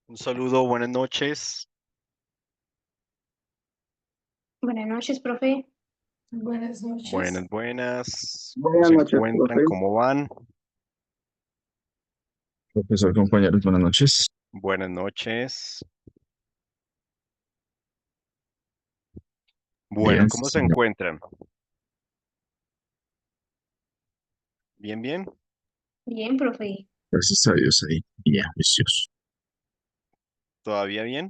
Un saludo, buenas noches. Buenas noches, profe. Buenas Buenas, noches. buenas. ¿Cómo Buenas se noches, encuentran? profe. ¿Cómo van? Profesor, compañeros, buenas noches. Buenas noches. Bueno, Bien, sí, ¿cómo se señor. encuentran? Bien, bien. Bien, profe. Gracias a Dios ahí. Bien, juicioso. ¿Todavía bien?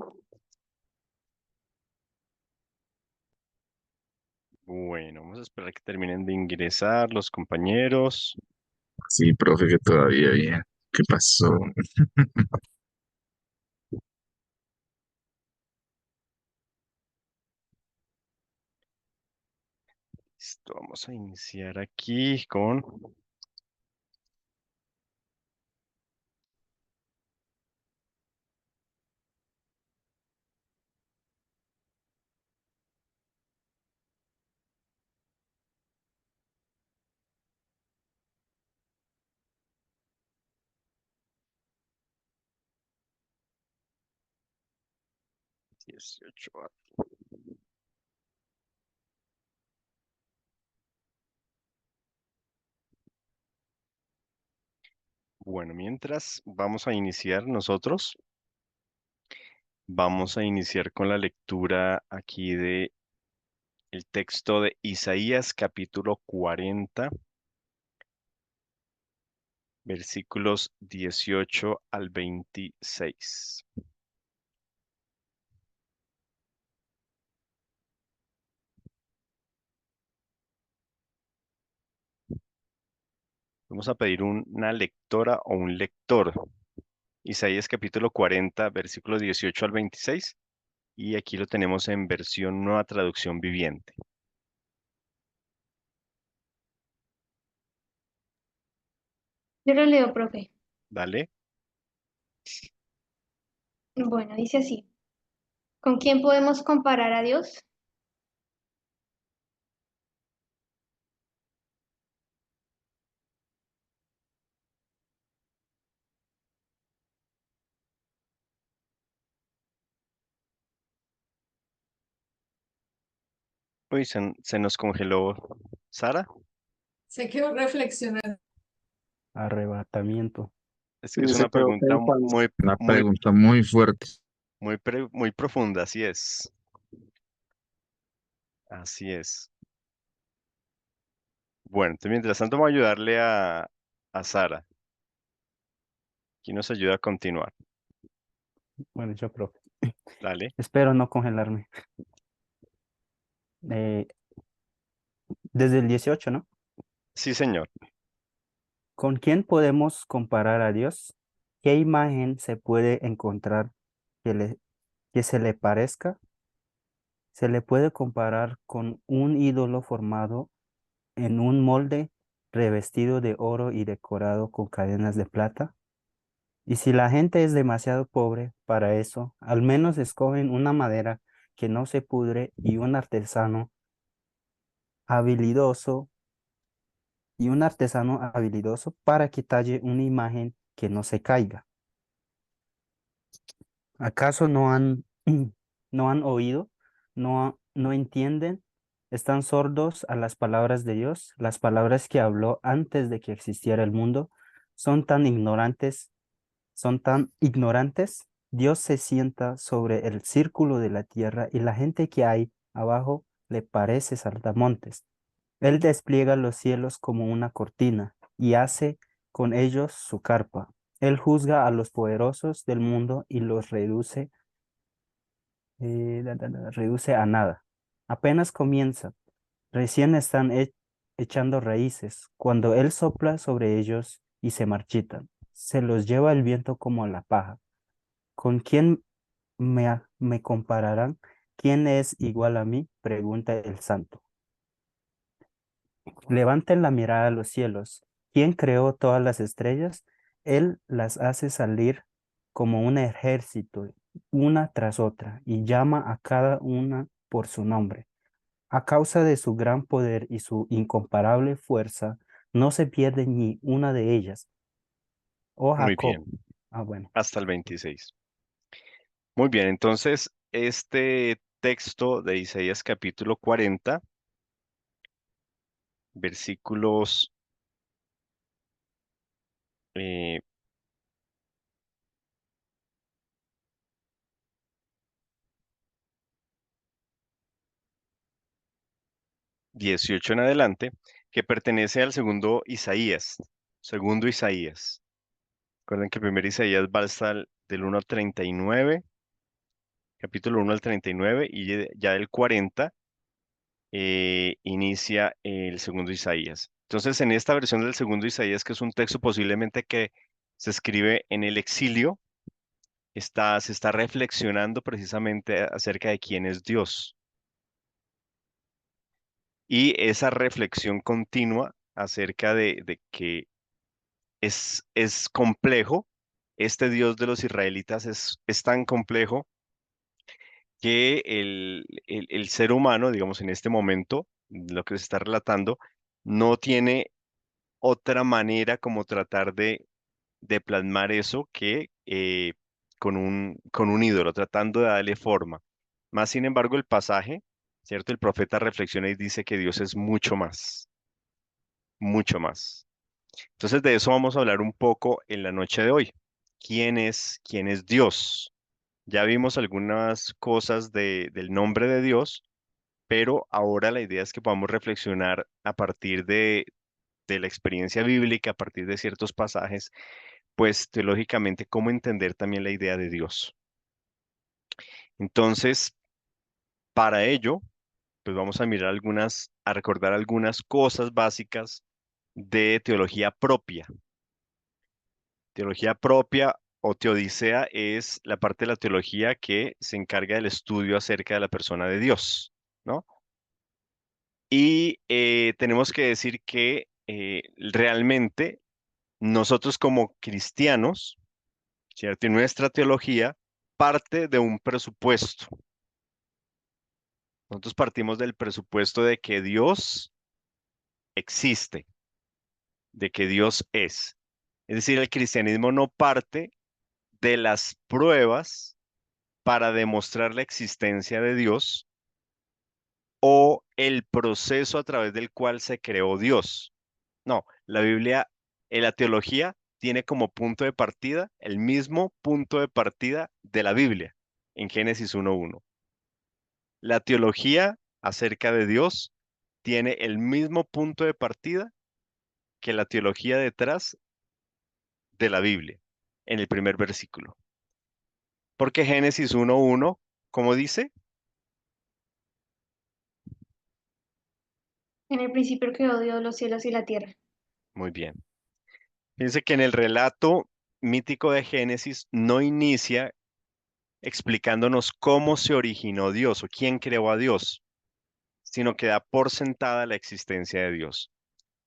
Bueno, vamos a esperar que terminen de ingresar los compañeros. Sí, profe, que todavía bien. ¿Qué pasó? Listo, vamos a iniciar aquí con... Dieciocho. Bueno, mientras vamos a iniciar nosotros, vamos a iniciar con la lectura aquí de el texto de Isaías capítulo 40. Versículos 18 al 26. Vamos a pedir una lectora o un lector. Isaías capítulo 40, versículos 18 al 26. Y aquí lo tenemos en versión nueva traducción viviente. Yo lo leo, profe. Dale. Bueno, dice así. ¿Con quién podemos comparar a Dios? Uy, se nos congeló Sara. Se quedó reflexionando. Arrebatamiento. Es que Sí, es se una quedó pregunta pensando. muy, Una muy, pregunta muy fuerte. muy profunda. Así es. Así es. Bueno, entonces mientras tanto vamos a ayudarle a Sara. ¿Quién nos ayuda a continuar? Bueno, yo, profe. Dale. Espero no congelarme. Eh, Desde el 18, ¿no? Sí, señor. ¿Con quién podemos comparar a Dios? ¿Qué imagen se puede encontrar que se le parezca? ¿Se le puede comparar con un ídolo formado en un molde revestido de oro y decorado con cadenas de plata? Y si la gente es demasiado pobre para eso, al menos escogen una madera que no se pudre y habilidoso un artesano habilidoso para que talle una imagen que no se caiga. ¿Acaso no han oído? ¿No entienden? ¿Están sordos a las palabras de Dios? Las palabras que habló antes de que existiera el mundo son tan ignorantes, son tan ignorantes. Dios se sienta sobre el círculo de la tierra y la gente que hay abajo le parece saltamontes. Él despliega los cielos como una cortina y hace con ellos su carpa. Él juzga a los poderosos del mundo y los reduce a nada. Apenas comienza, recién están echando raíces, cuando Él sopla sobre ellos y se marchitan. Se los lleva el viento como la paja. ¿Con quién me compararán? ¿Quién es igual a mí? Pregunta el santo. Levanten la mirada a los cielos. ¿Quién creó todas las estrellas? Él las hace salir como un ejército, una tras otra, y llama a cada una por su nombre. A causa de su gran poder y su incomparable fuerza, no se pierde ni una de ellas. Oh Muy Jacob. bien. Ah, bueno. Hasta el 26. Muy bien, entonces este texto de Isaías capítulo 40, versículos eh, 18 en adelante, que pertenece al segundo Isaías. Segundo Isaías. Recuerden que el primer Isaías va hasta del 1 al 39, capítulo 1 al 39, y ya del 40 inicia el segundo Isaías. Entonces, en esta versión del segundo Isaías, que es un texto posiblemente que se escribe en el exilio, se está reflexionando precisamente acerca de quién es Dios. Y esa reflexión continua acerca de que es complejo, este Dios de los israelitas es tan complejo que el ser humano, digamos, en este momento, lo que se está relatando, no tiene otra manera como tratar de plasmar eso que con un ídolo, tratando de darle forma. Más sin embargo, el pasaje, ¿cierto? El profeta reflexiona y dice que Dios es mucho más, mucho más. Entonces, de eso vamos a hablar un poco en la noche de hoy. Quién es Dios? Ya vimos algunas cosas del nombre de Dios, pero ahora la idea es que podamos reflexionar a partir de la experiencia bíblica, a partir de ciertos pasajes, pues teológicamente cómo entender también la idea de Dios. Entonces, para ello, pues vamos a mirar a recordar algunas cosas básicas de teología propia. Teología propia o teodicea es la parte de la teología que se encarga del estudio acerca de la persona de Dios, ¿no? Y tenemos que decir que realmente nosotros como cristianos, ¿cierto? Y nuestra teología parte de un presupuesto. Nosotros partimos del presupuesto de que Dios existe, de que Dios es. Es decir, el cristianismo no parte de las pruebas para demostrar la existencia de Dios o el proceso a través del cual se creó Dios. No, la Biblia, la teología tiene como punto de partida el mismo punto de partida de la Biblia en Génesis 1:1. La teología acerca de Dios tiene el mismo punto de partida que la teología detrás de la Biblia en el primer versículo. Porque Génesis 1:1, ¿cómo dice? En el principio creó Dios los cielos y la tierra. Muy bien. Fíjense que en el relato mítico de Génesis no inicia explicándonos cómo se originó Dios o quién creó a Dios, sino que da por sentada la existencia de Dios.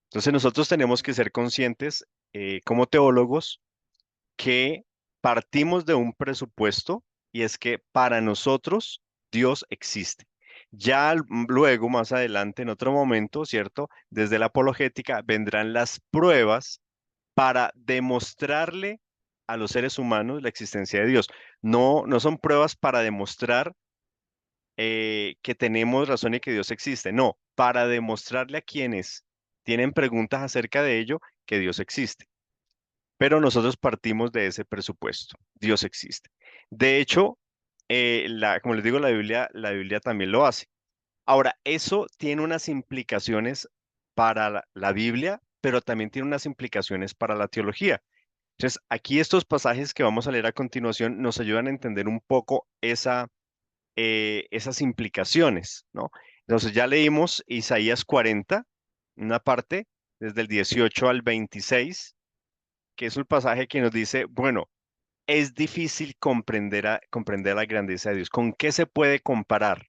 Entonces nosotros tenemos que ser conscientes como teólogos que partimos de un presupuesto y es que para nosotros Dios existe. Ya luego, más adelante, en otro momento, ¿cierto? Desde la apologética vendrán las pruebas para demostrarle a los seres humanos la existencia de Dios. No, no son pruebas para demostrar que tenemos razón y que Dios existe. No, para demostrarle a quienes tienen preguntas acerca de ello que Dios existe. Pero nosotros partimos de ese presupuesto. Dios existe. De hecho, como les digo, la Biblia también lo hace. Ahora, eso tiene unas implicaciones para la Biblia, pero también tiene unas implicaciones para la teología. Entonces, aquí estos pasajes que vamos a leer a continuación nos ayudan a entender un poco esas implicaciones, ¿no? Entonces, ya leímos Isaías 40, una parte, desde el 18 al 26, que es un pasaje que nos dice, bueno, es difícil comprender la grandeza de Dios. ¿Con qué se puede comparar?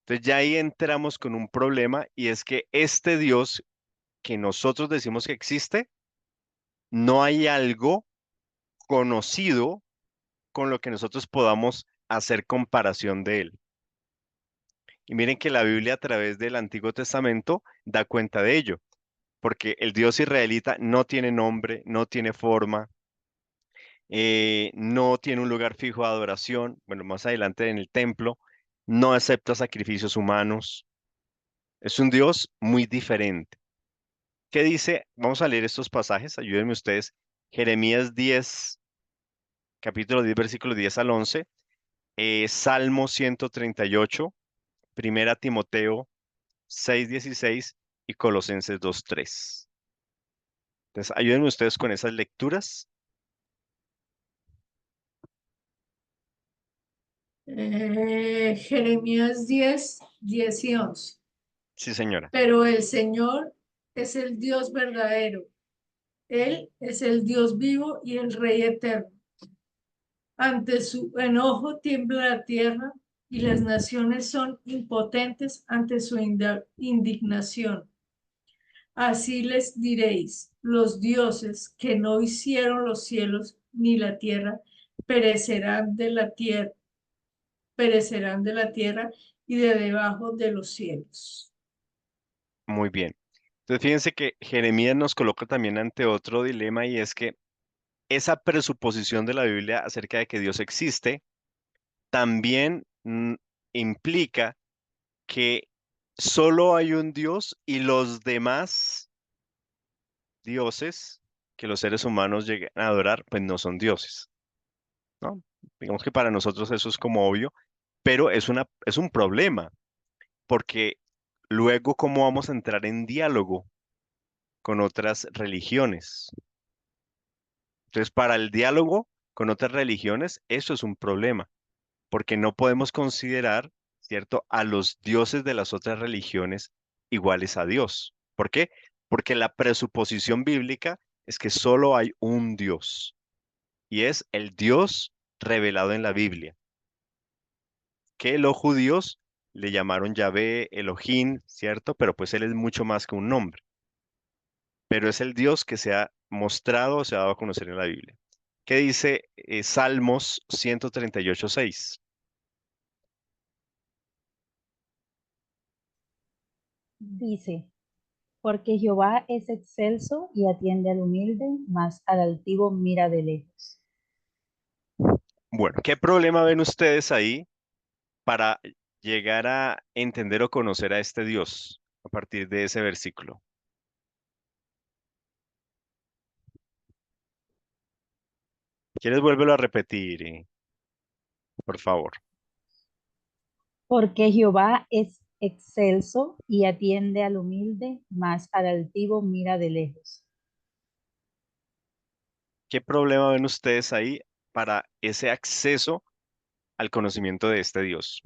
Entonces ya ahí entramos con un problema y es que este Dios que nosotros decimos que existe, no hay algo conocido con lo que nosotros podamos hacer comparación de él. Y miren que la Biblia a través del Antiguo Testamento da cuenta de ello, porque el Dios israelita no tiene nombre, no tiene forma, no tiene un lugar fijo de adoración, bueno, más adelante en el templo, no acepta sacrificios humanos, es un Dios muy diferente. ¿Qué dice? Vamos a leer estos pasajes, ayúdenme ustedes. Jeremías 10, capítulo 10, versículos 10 al 11, Salmo 138, Primera Timoteo 6:16 y Colosenses 2:3. Entonces, ayúdenme ustedes con esas lecturas. Jeremías 10 y 11. Sí, señora. Pero el Señor es el Dios verdadero. Él es el Dios vivo y el Rey eterno. Ante su enojo tiembla la tierra y las naciones son impotentes ante su indignación. Así les diréis, los dioses que no hicieron los cielos ni la tierra perecerán de la tierra, perecerán de la tierra y de debajo de los cielos. Muy bien. Entonces, fíjense que Jeremías nos coloca también ante otro dilema y es que esa presuposición de la Biblia acerca de que Dios existe también implica que solo hay un Dios y los demás dioses que los seres humanos llegan a adorar, pues no son dioses, ¿no? Digamos que para nosotros eso es como obvio, pero es un problema, porque luego, ¿cómo vamos a entrar en diálogo con otras religiones? Entonces, para el diálogo con otras religiones, eso es un problema, porque no podemos considerar, ¿cierto?, a los dioses de las otras religiones iguales a Dios. ¿Por qué? Porque la presuposición bíblica es que solo hay un Dios, y es el Dios revelado en la Biblia, que los judíos le llamaron Yahvé, Elohim, ¿cierto? Pero pues él es mucho más que un nombre, pero es el Dios que se ha mostrado o se ha dado a conocer en la Biblia. ¿Qué dice Salmos 138:6? Dice, porque Jehová es excelso y atiende al humilde, mas al altivo mira de lejos. Bueno, ¿qué problema ven ustedes ahí para llegar a entender o conocer a este Dios a partir de ese versículo? ¿Quieres vuélvelo a repetir, por favor? Porque Jehová es excelso y atiende al humilde, mas al altivo mira de lejos. ¿Qué problema ven ustedes ahí para ese acceso al conocimiento de este Dios?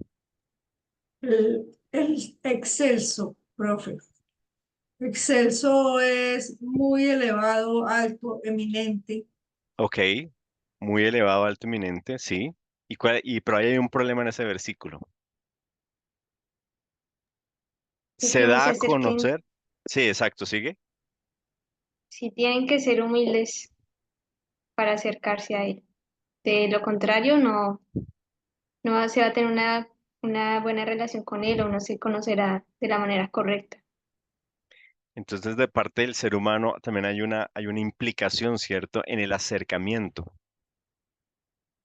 El excelso, profe. Excelso es muy elevado, alto, eminente. Ok, muy elevado, alto, eminente, sí. Pero ahí hay un problema en ese versículo. Y Se que no da se a acerquen, conocer. Sí, exacto, sigue. si tienen que ser humildes para acercarse a él. De lo contrario, no se va a tener una buena relación con él o no se conocerá de la manera correcta. Entonces, de parte del ser humano también hay una implicación, ¿cierto?, en el acercamiento.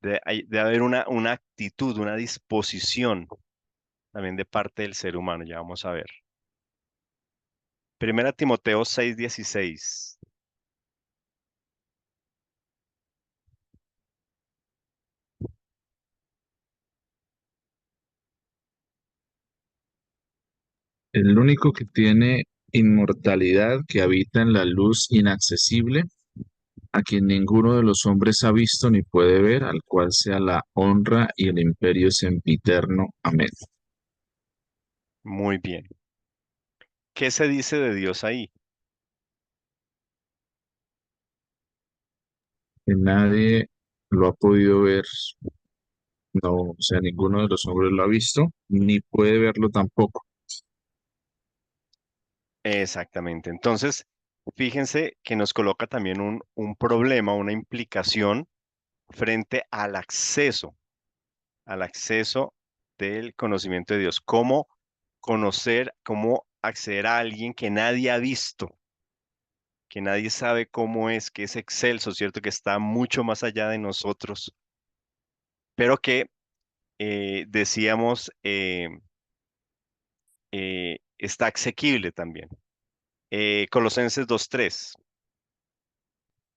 De haber una actitud, una disposición también de parte del ser humano, ya vamos a ver. Primera Timoteo 6:16. El único que tiene inmortalidad, que habita en la luz inaccesible, a quien ninguno de los hombres ha visto ni puede ver, al cual sea la honra y el imperio sempiterno. Amén. Muy bien. ¿Qué se dice de Dios ahí? Que nadie lo ha podido ver, no, o sea, ninguno de los hombres lo ha visto, ni puede verlo tampoco. Exactamente. Entonces, fíjense que nos coloca también un problema, una implicación frente al acceso del conocimiento de Dios. ¿Cómo conocer, cómo acceder a alguien que nadie ha visto? que nadie sabe cómo es, que es excelso, ¿cierto? Que está mucho más allá de nosotros, pero que decíamos está asequible también. Colosenses 2:3.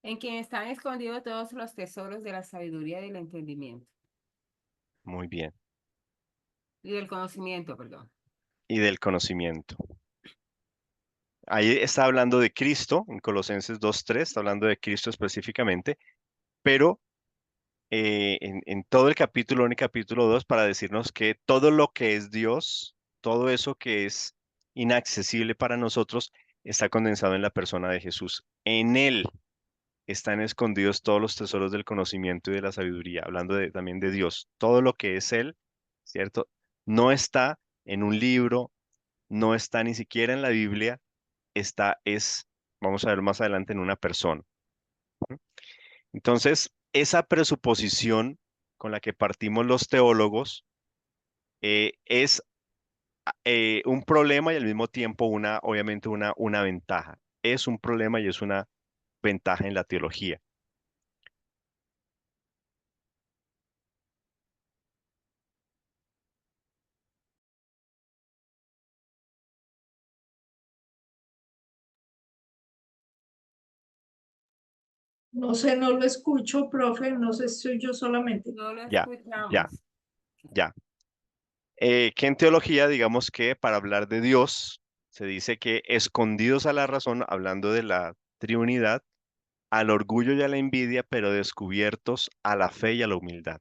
En quien están escondidos todos los tesoros de la sabiduría y del entendimiento. Muy bien. Y del conocimiento, perdón. Y del conocimiento. Ahí está hablando de Cristo, en Colosenses 2:3, está hablando de Cristo específicamente, pero en todo el capítulo 1 y capítulo 2 para decirnos que todo lo que es Dios, todo eso que es inaccesible para nosotros, está condensado en la persona de Jesús. En Él están escondidos todos los tesoros del conocimiento y de la sabiduría, hablando también de Dios. Todo lo que es Él, ¿cierto? No está en un libro, no está ni siquiera en la Biblia, vamos a ver más adelante, en una persona. Entonces, esa presuposición con la que partimos los teólogos es un problema y al mismo tiempo obviamente una ventaja. Es un problema y es una ventaja en la teología. No sé, no lo escucho, profe, no sé si soy yo solamente. No lo Ya, ya, escuchamos. ya. Que en teología, digamos que para hablar de Dios, se dice que escondidos a la razón, hablando de la Trinidad, al orgullo y a la envidia, pero descubiertos a la fe y a la humildad.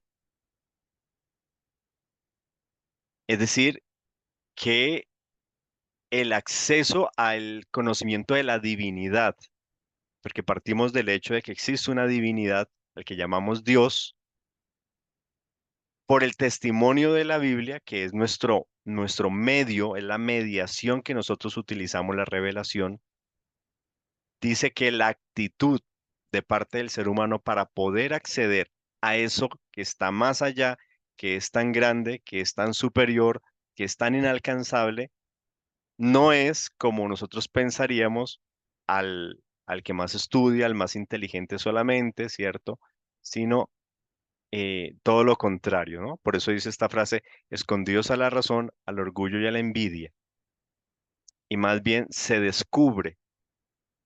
Es decir, que el acceso al conocimiento de la divinidad, porque partimos del hecho de que existe una divinidad, al que llamamos Dios, por el testimonio de la Biblia, que es nuestro medio, es la mediación que nosotros utilizamos, la revelación, dice que la actitud de parte del ser humano para poder acceder a eso que está más allá, que es tan grande, que es tan superior, que es tan inalcanzable, no es como nosotros pensaríamos al que más estudia, al más inteligente solamente, ¿cierto? Sino todo lo contrario, ¿no? Por eso dice esta frase, escondidos a la razón, al orgullo y a la envidia. Y más bien se descubre,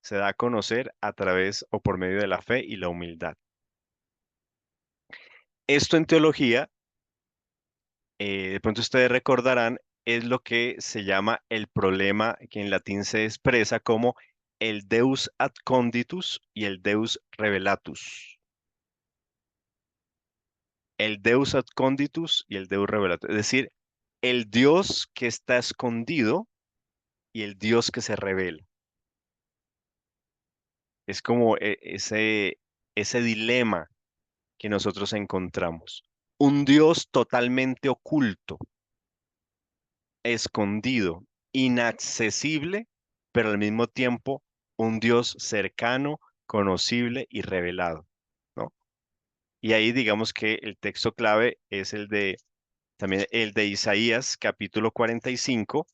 se da a conocer a través o por medio de la fe y la humildad. Esto en teología, de pronto ustedes recordarán, es lo que se llama el problema que en latín se expresa como el Deus ad conditus y el Deus revelatus. El Deus ad conditus y el Deus revelatus. Es decir, el Dios que está escondido y el Dios que se revela. Es como ese dilema que nosotros encontramos. Un Dios totalmente oculto, escondido, inaccesible, pero al mismo tiempo un Dios cercano, conocible y revelado, ¿no? Y ahí digamos que el texto clave es también el de Isaías, capítulo 45,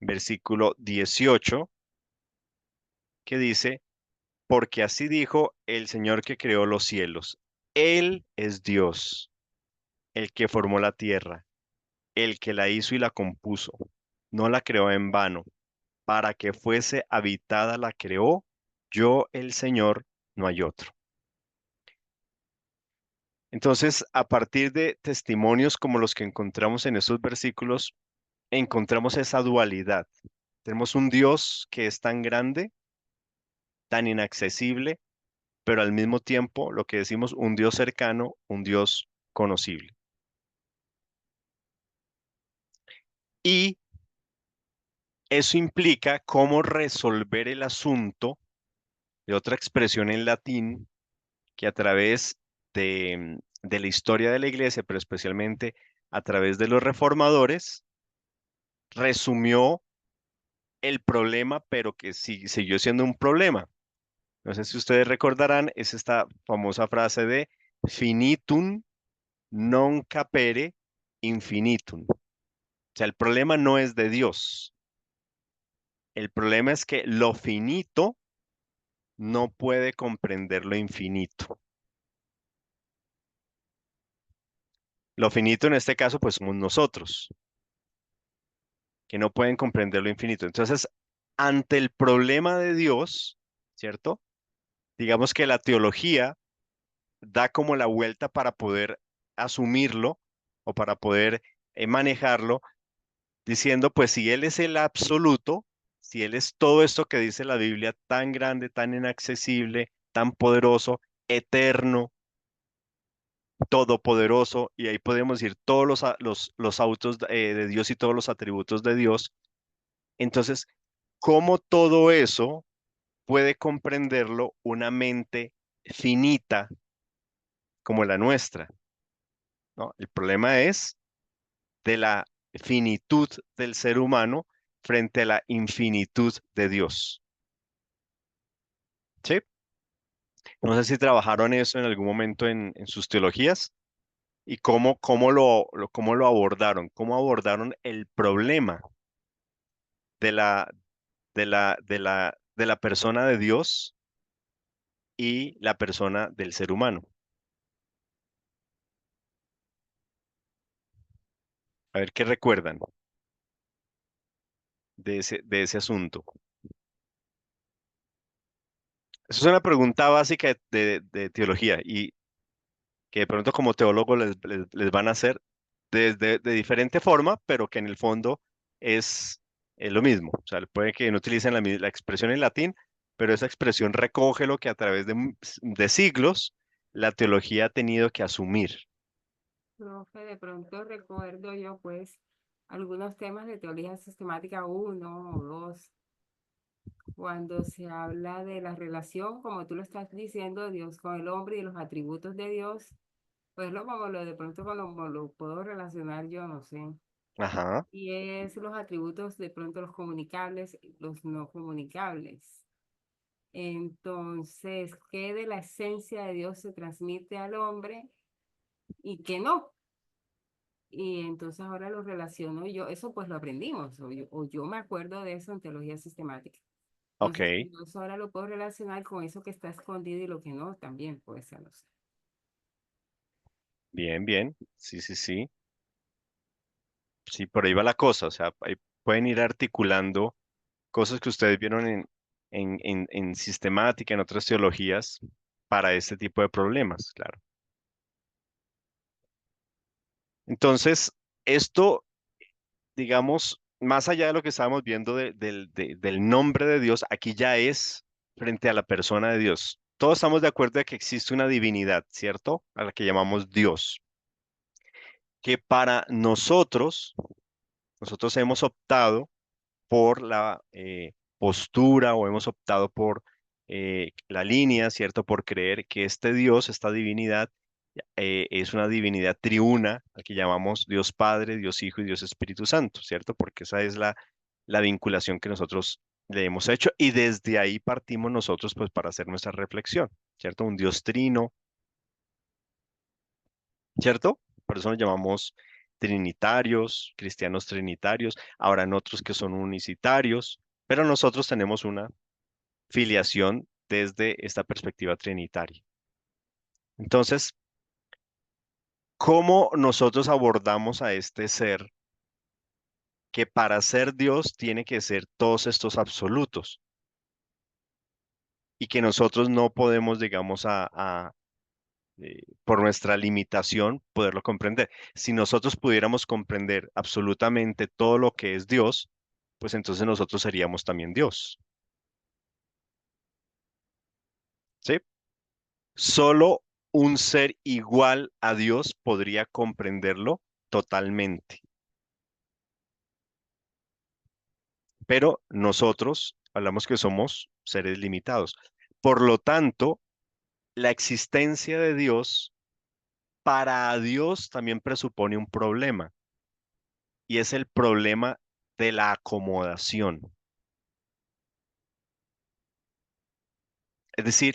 versículo 18, que dice, porque así dijo el Señor que creó los cielos. Él es Dios, el que formó la tierra, el que la hizo y la compuso. No la creó en vano. Para que fuese habitada la creó. Yo, el Señor, no hay otro. Entonces, a partir de testimonios como los que encontramos en estos versículos, encontramos esa dualidad. Tenemos un Dios que es tan grande, tan inaccesible, pero al mismo tiempo, lo que decimos, un Dios cercano, un Dios conocible. Y eso implica cómo resolver el asunto de otra expresión en latín que a través de la historia de la iglesia, pero especialmente a través de los reformadores, resumió el problema, pero que siguió siendo un problema. No sé si ustedes recordarán, es esta famosa frase de finitum non capere infinitum. O sea, el problema no es de Dios. El problema es que lo finito no puede comprender lo infinito. Lo finito en este caso, pues somos nosotros, que no pueden comprender lo infinito. Entonces, ante el problema de Dios, ¿cierto? Digamos que la teología da como la vuelta para poder asumirlo o para poder manejarlo, diciendo, pues si Él es el absoluto, si Él es todo esto que dice la Biblia, tan grande, tan inaccesible, tan poderoso, eterno, todopoderoso, y ahí podemos decir todos los autos de Dios y todos los atributos de Dios. Entonces, ¿cómo todo eso puede comprenderlo una mente finita como la nuestra? ¿No? El problema es de la finitud del ser humano frente a la infinitud de Dios. ¿Sí? No sé si trabajaron eso en algún momento en sus teologías y cómo lo abordaron, cómo abordaron el problema de la persona de Dios y la persona del ser humano. A ver qué recuerdan de ese asunto. Esa es una pregunta básica de teología y que de pronto como teólogos les van a hacer de diferente forma, pero que en el fondo es lo mismo. O sea, puede que no utilicen la expresión en latín, pero esa expresión recoge lo que a través de siglos la teología ha tenido que asumir. Profe, de pronto recuerdo yo, pues, algunos temas de teoría sistemática uno o 2 cuando se habla de la relación, como tú lo estás diciendo, de Dios con el hombre y los atributos de Dios, pues lo como lo de pronto como lo puedo relacionar yo, no sé. Ajá, Y es los atributos de pronto los comunicables, y los no comunicables. Entonces, ¿qué de la esencia de Dios se transmite al hombre y qué no? Y entonces ahora lo relaciono yo, eso pues lo aprendimos, o yo me acuerdo de eso en teología sistemática. Entonces, ok, yo eso ahora lo puedo relacionar con eso que está escondido y lo que no, también puede ser. O sea, bien, bien, sí, sí, sí, sí, por ahí va la cosa, o sea, ahí pueden ir articulando cosas que ustedes vieron en sistemática, en otras teologías, para este tipo de problemas, claro. Entonces, esto, digamos, más allá de lo que estábamos viendo del nombre de Dios, aquí ya es frente a la persona de Dios. Todos estamos de acuerdo de que existe una divinidad, ¿cierto? A la que llamamos Dios, que para nosotros hemos optado por la postura o hemos optado por la línea, ¿cierto? Por creer que este Dios, esta divinidad, es una divinidad triuna, a que llamamos Dios Padre, Dios Hijo y Dios Espíritu Santo, ¿cierto? Porque esa es la vinculación que nosotros le hemos hecho y desde ahí partimos nosotros pues para hacer nuestra reflexión, ¿cierto? Un Dios trino, ¿cierto? Por eso nos llamamos trinitarios, cristianos trinitarios, habrán otros que son unicitarios, pero nosotros tenemos una filiación desde esta perspectiva trinitaria. Entonces, ¿cómo nosotros abordamos a este ser que para ser Dios tiene que ser todos estos absolutos y que nosotros no podemos, digamos, por nuestra limitación, poderlo comprender? Si nosotros pudiéramos comprender absolutamente todo lo que es Dios, pues entonces nosotros seríamos también Dios, ¿sí? Solo un ser igual a Dios podría comprenderlo totalmente. Pero nosotros hablamos que somos seres limitados. Por lo tanto, la existencia de Dios para Dios también presupone un problema, y es el problema de la acomodación. Es decir,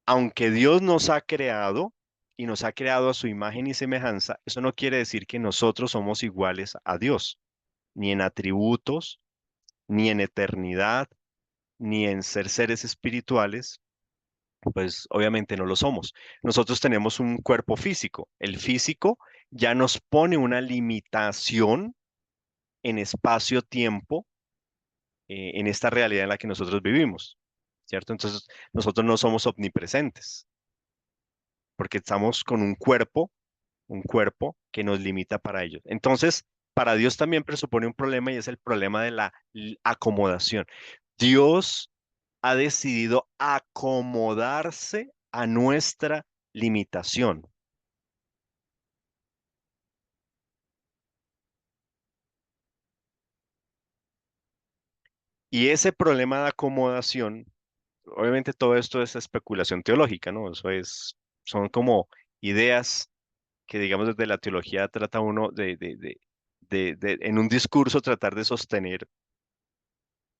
aunque Dios nos ha creado y nos ha creado a su imagen y semejanza, eso no quiere decir que nosotros somos iguales a Dios, ni en atributos, ni en eternidad, ni en ser seres espirituales, pues obviamente no lo somos. Nosotros tenemos un cuerpo físico. El físico ya nos pone una limitación en espacio-tiempo, en esta realidad en la que nosotros vivimos, ¿cierto? Entonces, nosotros no somos omnipresentes, porque estamos con un cuerpo que nos limita para ello. Entonces, para Dios también presupone un problema y es el problema de la acomodación. Dios ha decidido acomodarse a nuestra limitación. Y ese problema de acomodación, obviamente todo esto es especulación teológica, ¿no? Son como ideas que, digamos, desde la teología trata uno en un discurso tratar de sostener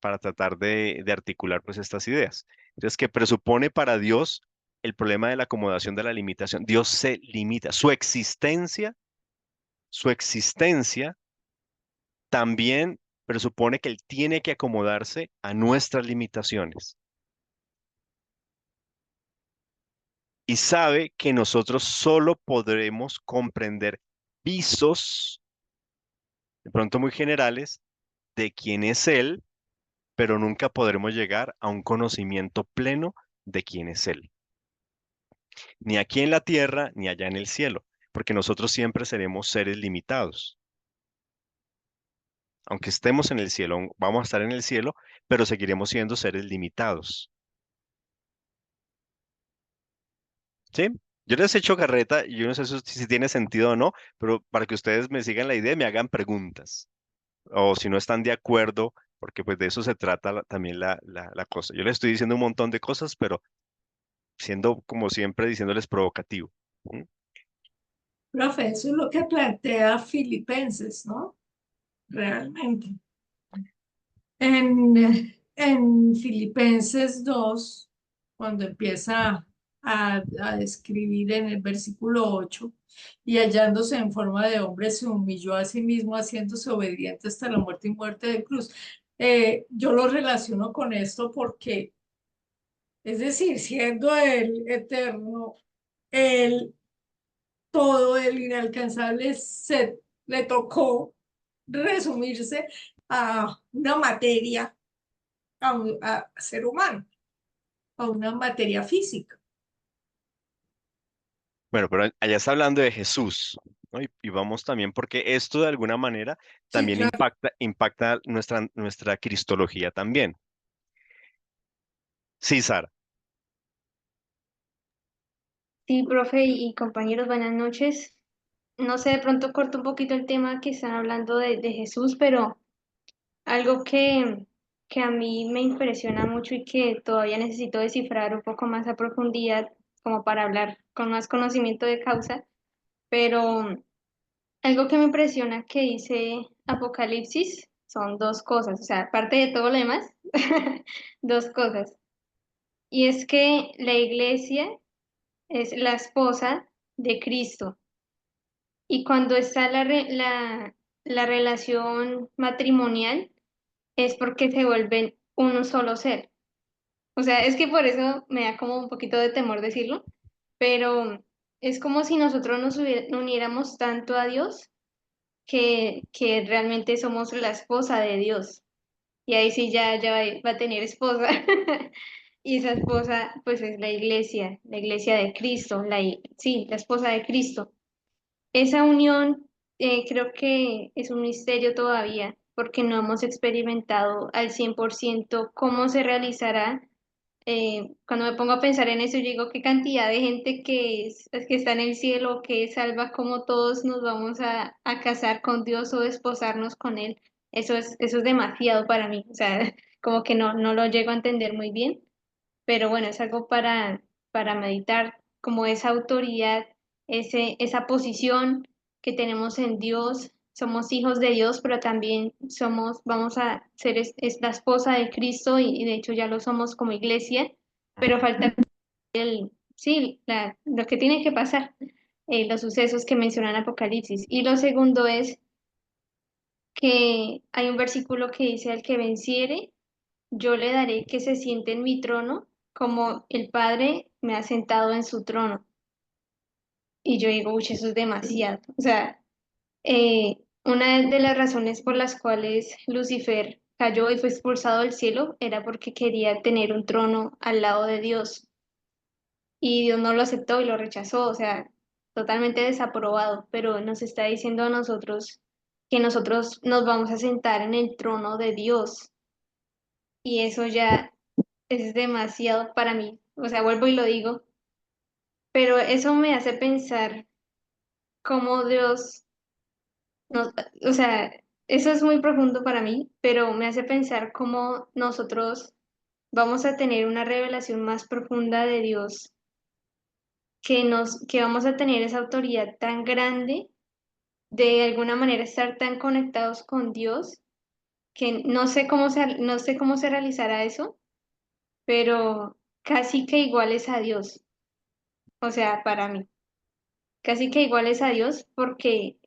para tratar de articular pues estas ideas. Entonces, que presupone para Dios el problema de la acomodación de la limitación. Dios se limita, su existencia también presupone que Él tiene que acomodarse a nuestras limitaciones y sabe que nosotros solo podremos comprender visos, de pronto muy generales, de quién es Él, pero nunca podremos llegar a un conocimiento pleno de quién es Él, ni aquí en la tierra, ni allá en el cielo, porque nosotros siempre seremos seres limitados. Aunque estemos en el cielo, vamos a estar en el cielo, pero seguiremos siendo seres limitados. ¿Sí? Yo les he hecho carreta y yo no sé si tiene sentido o no, pero para que ustedes me sigan la idea, me hagan preguntas. O si no están de acuerdo, porque pues de eso se trata también la cosa. Yo les estoy diciendo un montón de cosas, pero siendo como siempre diciéndoles provocativo. ¿Mm? Profe, eso es lo que plantea Filipenses, ¿no? Realmente. En Filipenses 2, cuando empieza a describir en el versículo 8, y hallándose en forma de hombre, se humilló a sí mismo, haciéndose obediente hasta la muerte y muerte de cruz. Yo lo relaciono con esto porque, es decir, siendo el eterno, el todo, el inalcanzable, le tocó resumirse a una materia, a ser humano, a una materia física. Bueno, pero allá está hablando de Jesús, ¿no? Y vamos también porque esto de alguna manera Sí, también claro. impacta nuestra cristología también. Sí, Sara. Sí, profe y compañeros, buenas noches. No sé, de pronto corto un poquito el tema que están hablando de Jesús, pero algo que a mí me impresiona mucho y que todavía necesito descifrar un poco más a profundidad, como para hablar con más conocimiento de causa, pero algo que me impresiona que dice Apocalipsis son dos cosas, o sea, aparte de todo lo demás, dos cosas. Y es que la iglesia es la esposa de Cristo. Y cuando está la relación matrimonial, es porque se vuelven un solo ser. O sea, es que por eso me da como un poquito de temor decirlo, pero es como si nosotros uniéramos tanto a Dios que realmente somos la esposa de Dios. Y ahí sí ya va a tener esposa. Y esa esposa, pues es la iglesia de Cristo, sí, la esposa de Cristo. Esa unión creo que es un misterio todavía, porque no hemos experimentado al 100% cómo se realizará. Cuando me pongo a pensar en eso, yo digo qué cantidad de gente que está en el cielo, que es salva, cómo todos nos vamos a casar con Dios o desposarnos con Él. Eso es demasiado para mí, o sea, como que no lo llego a entender muy bien, pero bueno, es algo para meditar, como esa autoridad, esa posición que tenemos en Dios. Somos hijos de Dios, pero también vamos a ser es la esposa de Cristo y de hecho ya lo somos como iglesia, pero falta sí, lo que tiene que pasar, los sucesos que menciona en Apocalipsis. Y lo segundo es que hay un versículo que dice: al que venciere, yo le daré que se siente en mi trono, como el Padre me ha sentado en su trono. Y yo digo, uy, eso es demasiado. O sea, una de las razones por las cuales Lucifer cayó y fue expulsado del cielo era porque quería tener un trono al lado de Dios. Y Dios no lo aceptó y lo rechazó, o sea, totalmente desaprobado, pero nos está diciendo a nosotros que nosotros nos vamos a sentar en el trono de Dios y eso ya es demasiado para mí, o sea, vuelvo y lo digo, pero eso me hace pensar cómo Dios nos, o sea, eso es muy profundo para mí, pero me hace pensar cómo nosotros vamos a tener una revelación más profunda de Dios, que vamos a tener esa autoridad tan grande de alguna manera estar tan conectados con Dios que no sé cómo se realizará eso, pero casi que iguales a Dios, o sea, para mí, casi que iguales a Dios porque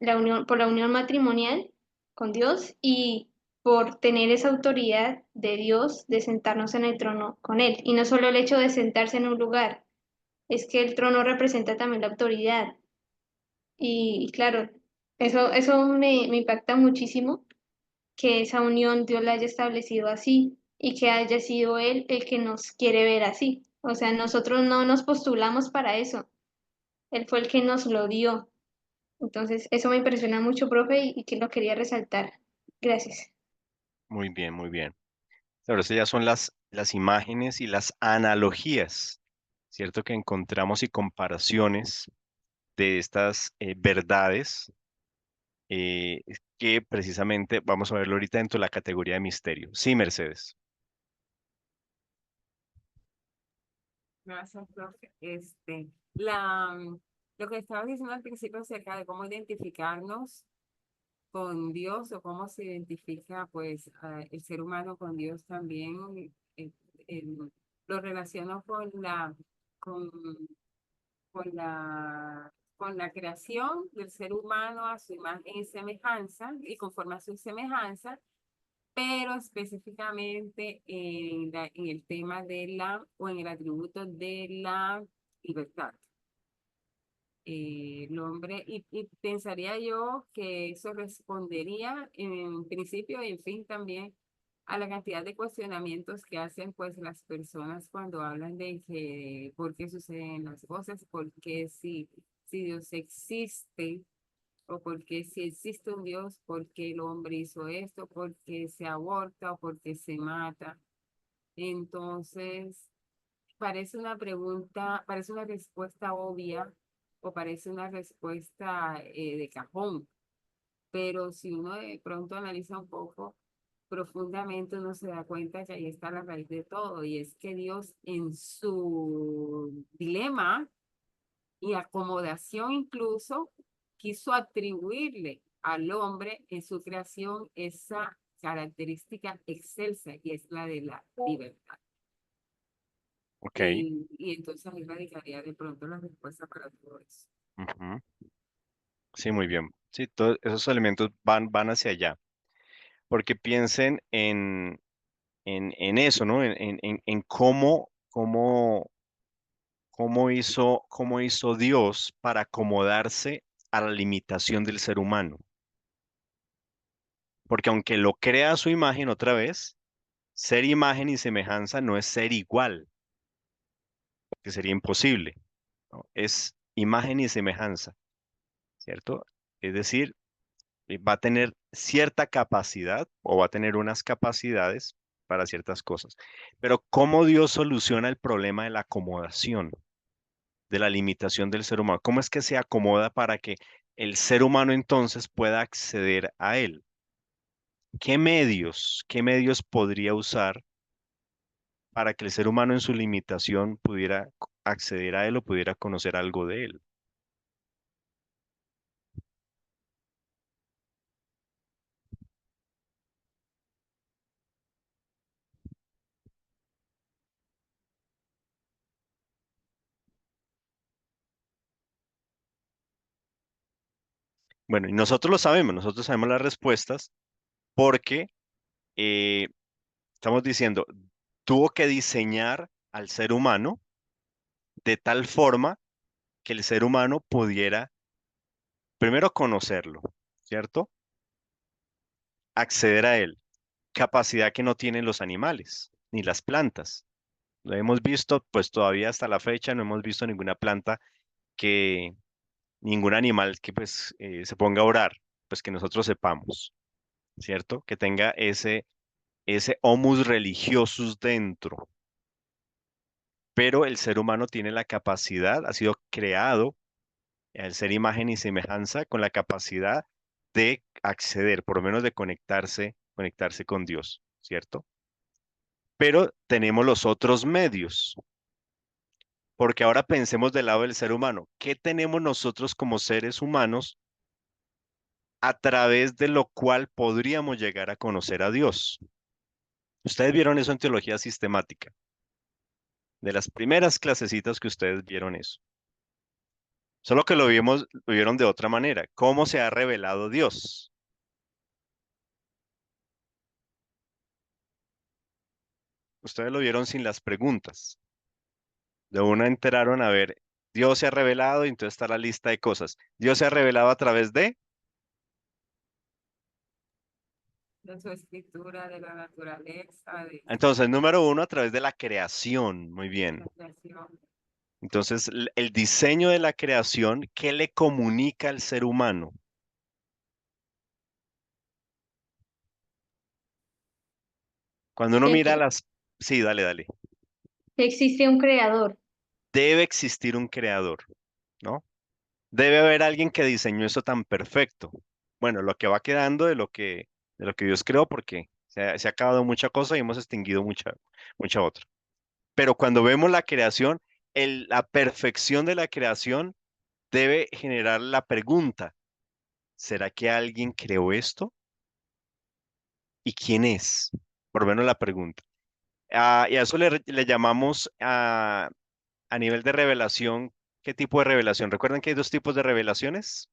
por la unión matrimonial con Dios y por tener esa autoridad de Dios de sentarnos en el trono con Él. Y no solo el hecho de sentarse en un lugar, es que el trono representa también la autoridad. Y claro, eso me impacta muchísimo que esa unión Dios la haya establecido así y que haya sido Él el que nos quiere ver así. O sea, nosotros no nos postulamos para eso, Él fue el que nos lo dio. Entonces, eso me impresiona mucho, profe, y que lo quería resaltar. Gracias. Muy bien, muy bien. Claro, estas ya son las imágenes y las analogías, ¿cierto? Que encontramos y comparaciones de estas verdades eh, que precisamente vamos a verlo ahorita dentro de la categoría de misterio. Sí, Mercedes. Gracias, profe. Lo que estaba diciendo al principio acerca de cómo identificarnos con Dios o cómo se identifica pues el ser humano con Dios también, eh, eh, lo relaciono con, con la creación del ser humano a su imagen y semejanza y conforme a su semejanza, pero específicamente en el tema o en el atributo de la libertad. El hombre, y pensaría yo que eso respondería en principio y en fin también a la cantidad de cuestionamientos que hacen pues las personas cuando hablan de que por qué suceden las cosas, por qué si Dios existe, o por qué si existe un Dios, por qué el hombre hizo esto, por qué se aborta o por qué se mata. Entonces, parece una pregunta, parece una respuesta obvia o parece una respuesta de cajón, pero si uno de pronto analiza un poco profundamente, uno se da cuenta que ahí está la raíz de todo y es que Dios en su dilema y acomodación incluso quiso atribuirle al hombre en su creación esa característica excelsa y es la de la libertad. Ok. Y entonces ahí radicaría de pronto la respuesta para todo eso. Ujú. Sí, muy bien. Sí, todos esos elementos van hacia allá. Porque piensen en eso, ¿no? En cómo hizo Dios para acomodarse a la limitación del ser humano. Porque aunque lo crea a su imagen otra vez, ser imagen y semejanza no es ser igual, que sería imposible, ¿no? Es imagen y semejanza, ¿cierto? Es decir, va a tener cierta capacidad o va a tener unas capacidades para ciertas cosas. Pero ¿cómo Dios soluciona el problema de la acomodación, de la limitación del ser humano? ¿Cómo es que se acomoda para que el ser humano entonces pueda acceder a él? Qué medios podría usar para que el ser humano en su limitación pudiera acceder a él o pudiera conocer algo de él? Bueno, y nosotros lo sabemos, nosotros sabemos las respuestas porque Estamos diciendo, tuvo que diseñar al ser humano de tal forma que el ser humano pudiera primero conocerlo, ¿cierto? Acceder a él, capacidad que no tienen los animales ni las plantas. Lo hemos visto, pues todavía hasta la fecha no hemos visto ninguna planta que, ningún animal que pues se ponga a orar, pues que nosotros sepamos, ¿cierto? Que tenga ese homus religiosus dentro. Pero el ser humano tiene la capacidad, ha sido creado al ser imagen y semejanza con la capacidad de acceder, por lo menos de conectarse con Dios, ¿cierto? Pero tenemos los otros medios, porque ahora pensemos del lado del ser humano. ¿Qué tenemos nosotros como seres humanos a través de lo cual podríamos llegar a conocer a Dios? Ustedes vieron eso en teología sistemática, de las primeras clasecitas que ustedes vieron eso. Solo que lo vieron de otra manera. ¿Cómo se ha revelado Dios? Ustedes lo vieron sin las preguntas. De una enteraron a ver, Dios se ha revelado y entonces está la lista de cosas. Dios se ha revelado a través de, De su escritura, de la naturaleza, de entonces, número uno, a través de la creación. Muy bien. la creación. Entonces, el diseño de la creación, ¿qué le comunica al ser humano? Cuando uno Que, mira las... Sí, dale, dale. que existe un creador. Debe existir un creador, ¿no? Debe haber alguien que diseñó eso tan perfecto. Bueno, lo que va quedando de lo que Dios creó, porque se ha acabado mucha cosa y hemos extinguido mucha otra. Pero cuando vemos la creación, la perfección de la creación debe generar la pregunta, ¿será que alguien creó esto? ¿Y quién es? Por lo menos la pregunta. Y a eso le llamamos a nivel de revelación, ¿qué tipo de revelación? ¿Recuerdan que hay dos tipos de revelaciones?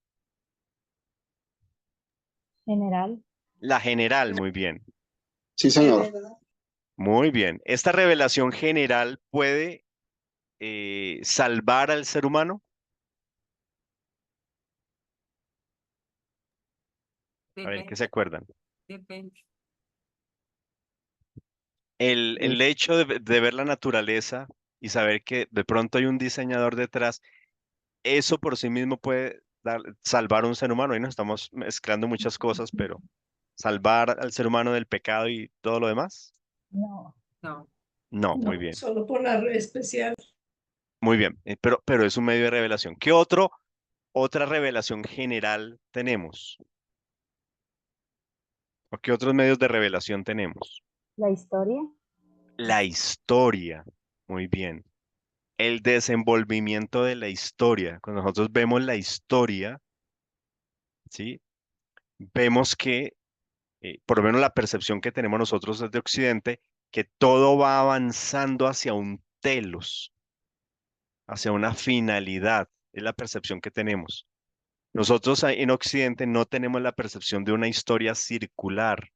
General, La general, muy bien, Sí, señor. muy bien. ¿Esta revelación general puede salvar al ser humano? A ver, ¿qué se Depende, acuerdan? depende. El hecho de ver la naturaleza y saber que de pronto hay un diseñador detrás, eso por sí mismo puede salvar a un ser humano. Y nos estamos mezclando muchas cosas, pero salvar al ser humano del pecado y todo lo demás, no. No, no, muy No, bien, solo por la red especial. muy bien. Pero es un medio de revelación. Otra revelación general tenemos? ¿O qué otros medios de revelación tenemos? La historia, La historia, muy bien. El desenvolvimiento de la historia. Cuando nosotros vemos la historia, ¿sí? Vemos que, por lo menos la percepción que tenemos nosotros desde Occidente, que todo va avanzando hacia un telos, hacia una finalidad. Es la percepción que tenemos. Nosotros en Occidente no tenemos la percepción de una historia circular,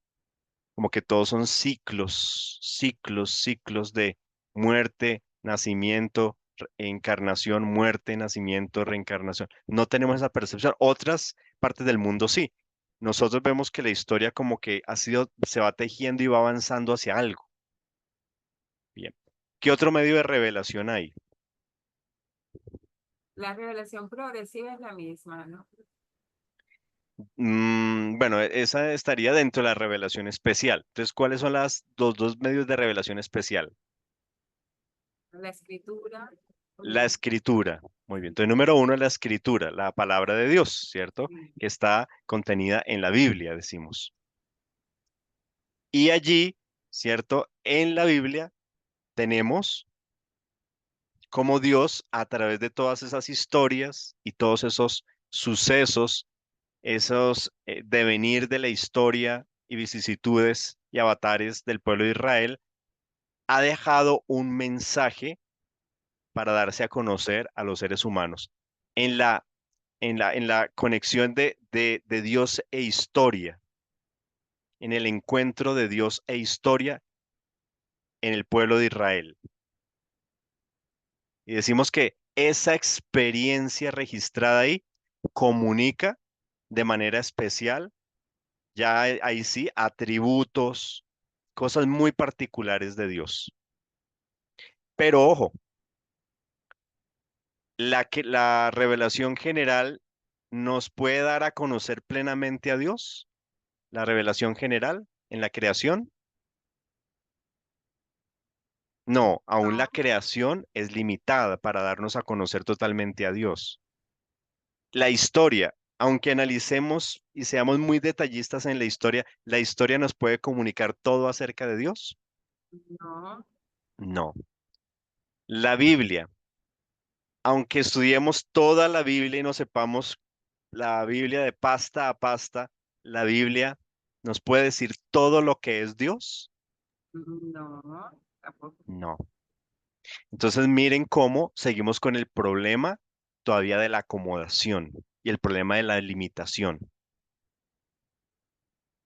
como que todos son ciclos, ciclos, ciclos de muerte, nacimiento, encarnación, muerte, nacimiento, reencarnación. No tenemos esa percepción. Otras partes del mundo sí. Nosotros vemos que la historia como que se va tejiendo y va avanzando hacia algo. Bien. ¿Qué otro medio de revelación hay? la revelación progresiva es la misma, ¿no? Bueno, esa estaría dentro de la revelación especial. Entonces, ¿cuáles son los dos medios de revelación especial? La escritura, La escritura. Muy bien. Entonces, número uno es la escritura, la palabra de Dios, ¿cierto? sí, Que está contenida en la Biblia, decimos. Y allí, ¿cierto? En la Biblia tenemos cómo Dios, a través de todas esas historias y todos esos sucesos, esos devenir de la historia y vicisitudes y avatares del pueblo de Israel, ha dejado un mensaje para darse a conocer a los seres humanos. En la conexión de Dios e historia, en el encuentro de Dios e historia, en el pueblo de Israel. Y decimos que esa experiencia registrada ahí comunica de manera especial, ya ahí sí, atributos, cosas muy particulares de Dios. Pero ojo, la revelación general nos puede dar a conocer plenamente a Dios, la revelación general en la creación. No, aún la creación es limitada para darnos a conocer totalmente a Dios. La historia, aunque analicemos y seamos muy detallistas en la historia nos puede comunicar todo acerca de Dios. No, No. La Biblia, aunque estudiemos toda la Biblia y nos sepamos la Biblia de pasta a pasta, la Biblia nos puede decir todo lo que es Dios. no, tampoco. No. Entonces miren cómo seguimos con el problema todavía de la acomodación y el problema de la limitación.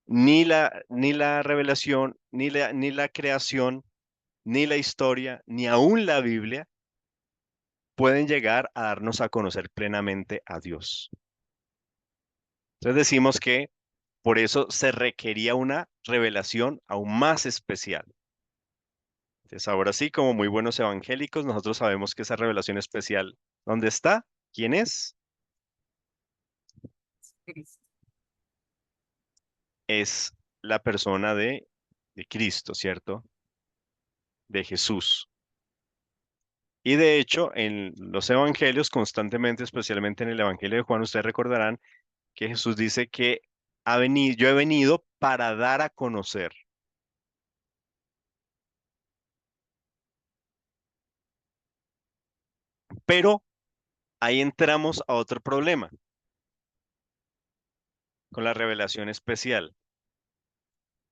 Ni la revelación, ni la creación, ni la historia, ni aún la Biblia pueden llegar a darnos a conocer plenamente a Dios. Entonces decimos que por eso se requería una revelación aún más especial. Entonces ahora sí, como muy buenos evangélicos, nosotros sabemos que esa revelación especial, ¿dónde está? ¿Quién es? Cristo. Es la persona de Cristo, ¿cierto? De Jesús. Y de hecho, en los evangelios, constantemente, especialmente en el evangelio de Juan, ustedes recordarán que Jesús dice que yo he venido para dar a conocer. Pero ahí entramos a otro problema con la revelación especial.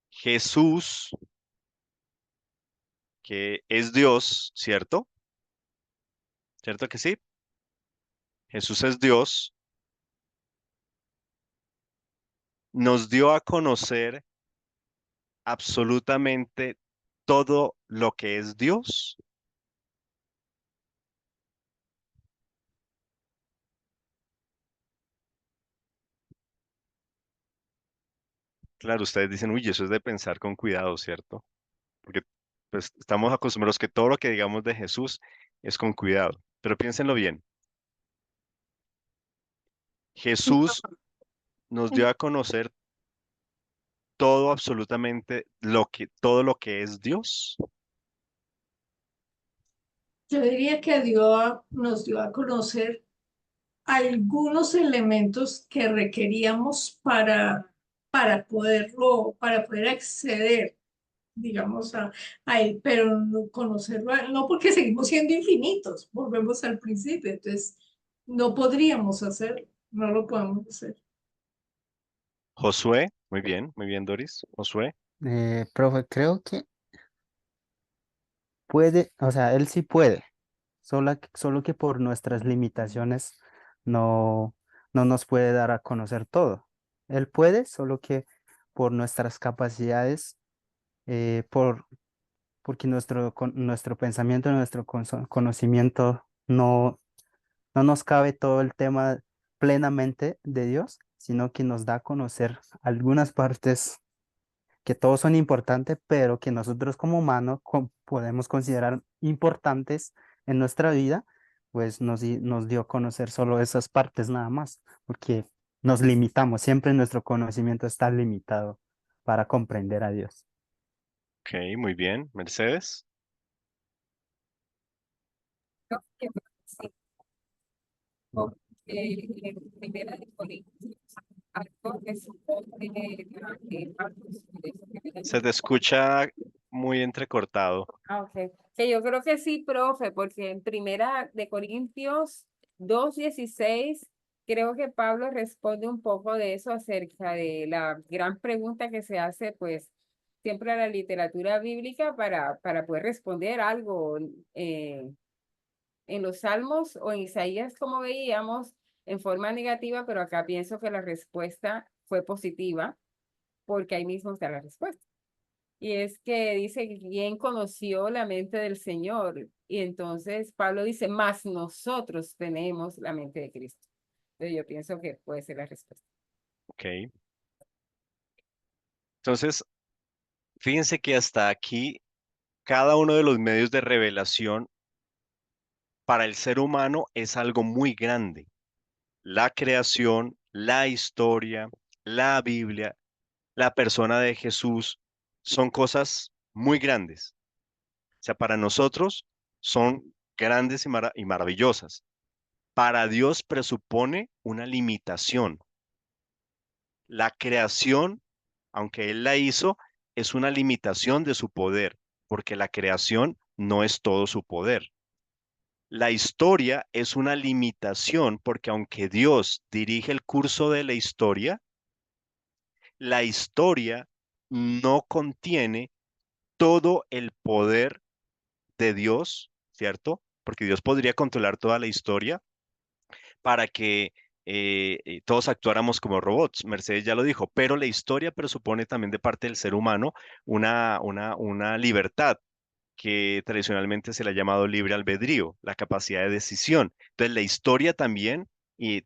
Jesús, que es Dios, ¿cierto? ¿Cierto que sí? Jesús es Dios, nos dio a conocer absolutamente todo lo que es Dios. Claro, ustedes dicen, uy, eso es de pensar con cuidado, ¿cierto? Porque pues estamos acostumbrados que todo lo que digamos de Jesús es con cuidado. Pero piénsenlo bien. Jesús nos dio a conocer todo, absolutamente todo lo que es Dios. Yo diría que Dios nos dio a conocer algunos elementos que requeríamos para poder acceder, digamos, a él, pero no conocerlo, no porque seguimos siendo infinitos, volvemos al principio, entonces no podríamos hacerlo, no lo podemos hacer. Josué, muy bien, Doris. Josué, Profe, creo que puede, o sea, él sí puede, solo que por nuestras limitaciones no, no nos puede dar a conocer todo. Él puede, solo que por nuestras capacidades, porque nuestro pensamiento, nuestro conocimiento no nos cabe todo el tema plenamente de Dios, sino que nos da a conocer algunas partes que todos son importantes, pero que nosotros como humanos podemos considerar importantes en nuestra vida, pues nos dio a conocer solo esas partes nada más, porque nos limitamos, siempre nuestro conocimiento está limitado para comprender a Dios. ok, muy bien. Mercedes, Creo que sí, porque en Primera de Corintios, algo que supone Marcos, se te escucha muy entrecortado. ok. Que yo creo que sí, profe, porque en Primera de Corintios 2:16 creo que Pablo responde un poco de eso acerca de la gran pregunta que se hace, pues, siempre a la literatura bíblica para poder responder algo en los Salmos o en Isaías, como veíamos, en forma negativa, pero acá pienso que la respuesta fue positiva, porque ahí mismo está la respuesta. Y es que dice, ¿quién conoció la mente del Señor? Y entonces Pablo dice, más nosotros tenemos la mente de Cristo. Entonces yo pienso que puede ser la respuesta. Ok. Entonces, fíjense que hasta aquí cada uno de los medios de revelación para el ser humano es algo muy grande. La creación, la historia, la Biblia, la persona de Jesús, son cosas muy grandes. O sea, para nosotros son grandes y maravillosas. Para Dios presupone una limitación. La creación, aunque Él la hizo, es una limitación de su poder, porque la creación no es todo su poder. La historia es una limitación porque aunque Dios dirige el curso de la historia no contiene todo el poder de Dios, ¿cierto? Porque Dios podría controlar toda la historia para que todos actuáramos como robots. Mercedes ya lo dijo, pero la historia presupone también de parte del ser humano una libertad que tradicionalmente se le ha llamado libre albedrío, la capacidad de decisión. Entonces, la historia también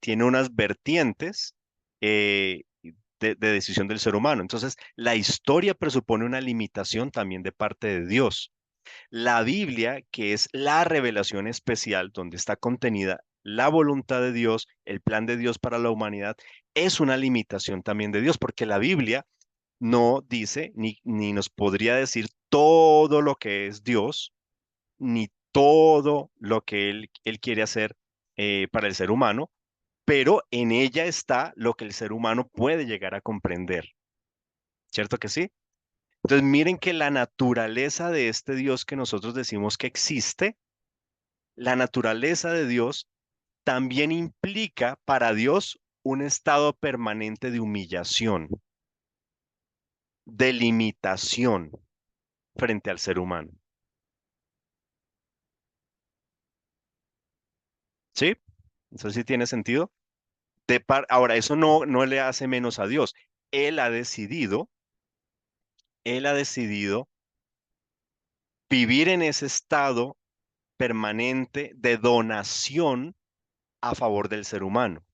tiene unas vertientes de decisión del ser humano. Entonces, la historia presupone una limitación también de parte de Dios. La Biblia, que es la revelación especial donde está contenida la voluntad de Dios, el plan de Dios para la humanidad, es una limitación también de Dios, porque la Biblia no dice ni nos podría decir todo lo que es Dios, ni todo lo que Él quiere hacer para el ser humano, pero en ella está lo que el ser humano puede llegar a comprender. ¿Cierto que sí? Entonces miren que la naturaleza de este Dios que nosotros decimos que existe, la naturaleza de Dios también implica para Dios un estado permanente de humillación, de limitación frente al ser humano. ¿Sí? Eso sí tiene sentido. Ahora, eso no le hace menos a Dios. Él ha decidido, él ha decidido vivir en ese estado permanente de donación a favor del ser humano.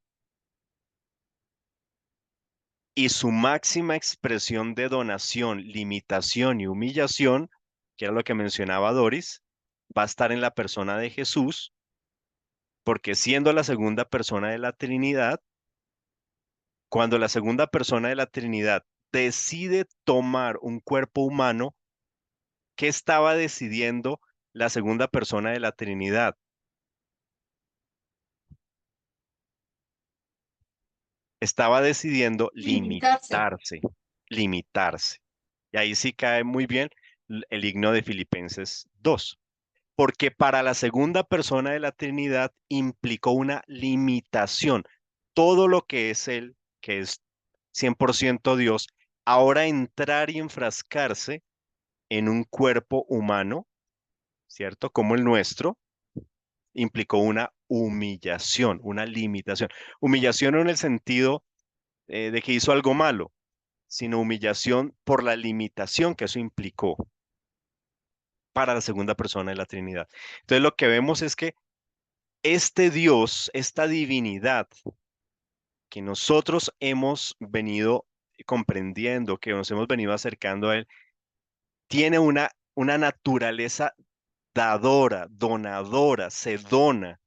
Y su máxima expresión de donación, limitación y humillación, que era lo que mencionaba Doris, va a estar en la persona de Jesús, porque siendo la segunda persona de la Trinidad, cuando la segunda persona de la Trinidad decide tomar un cuerpo humano, ¿qué estaba decidiendo la segunda persona de la Trinidad? Estaba decidiendo Limitarse. limitarse. Y ahí sí cae muy bien el himno de Filipenses 2, porque para la segunda persona de la Trinidad implicó una limitación. Todo lo que es Él, que es 100% Dios, ahora entrar y enfrascarse en un cuerpo humano, ¿cierto? Como el nuestro, implicó una humillación, una limitación. Humillación no en el sentido de que hizo algo malo, sino humillación por la limitación que eso implicó para la segunda persona de la Trinidad. Entonces lo que vemos es que este Dios, esta divinidad que nosotros hemos venido comprendiendo, que nos hemos venido acercando a Él, tiene una naturaleza dadora, donadora, se dona,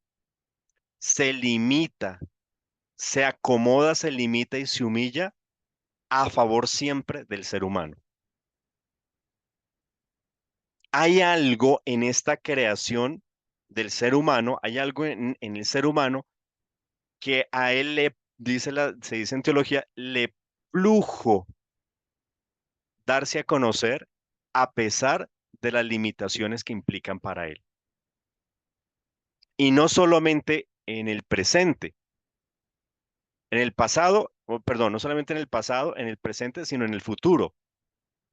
se limita, se acomoda, se limita y se humilla a favor siempre del ser humano. Hay algo en esta creación del ser humano, hay algo en el ser humano que a él se dice en teología, le plujo darse a conocer a pesar de las limitaciones que implican para él. Y no solamente en el presente, en el pasado, perdón, no solamente en el pasado, en el presente, sino en el futuro,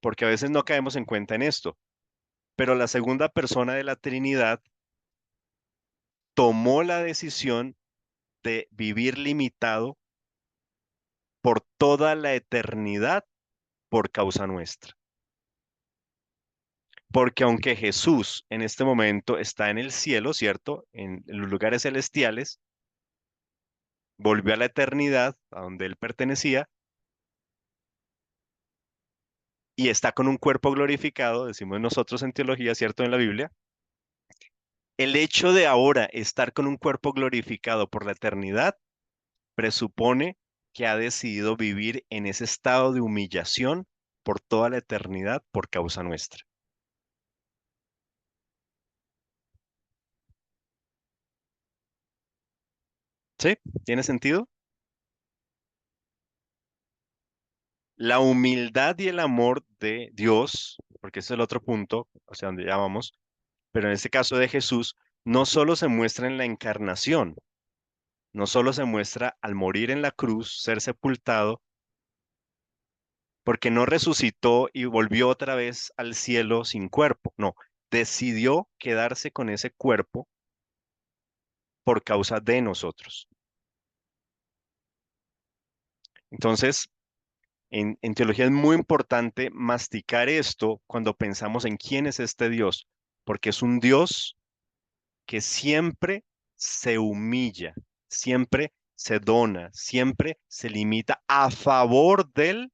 porque a veces no caemos en cuenta en esto. Pero la segunda persona de la Trinidad tomó la decisión de vivir limitado por toda la eternidad por causa nuestra. Porque aunque Jesús en este momento está en el cielo, ¿cierto? En los lugares celestiales, volvió a la eternidad, a donde él pertenecía, y está con un cuerpo glorificado, decimos nosotros en teología, ¿cierto? En la Biblia. El hecho de ahora estar con un cuerpo glorificado por la eternidad presupone que ha decidido vivir en ese estado de humillación por toda la eternidad por causa nuestra. ¿Sí? ¿Tiene sentido? La humildad y el amor de Dios, porque ese es el otro punto, o sea, donde ya vamos, pero en este caso de Jesús, no solo se muestra en la encarnación, no solo se muestra al morir en la cruz, ser sepultado, porque no resucitó y volvió otra vez al cielo sin cuerpo, no, decidió quedarse con ese cuerpo por causa de nosotros. Entonces, en teología es muy importante masticar esto cuando pensamos en quién es este Dios, porque es un Dios que siempre se humilla, siempre se dona, siempre se limita a favor del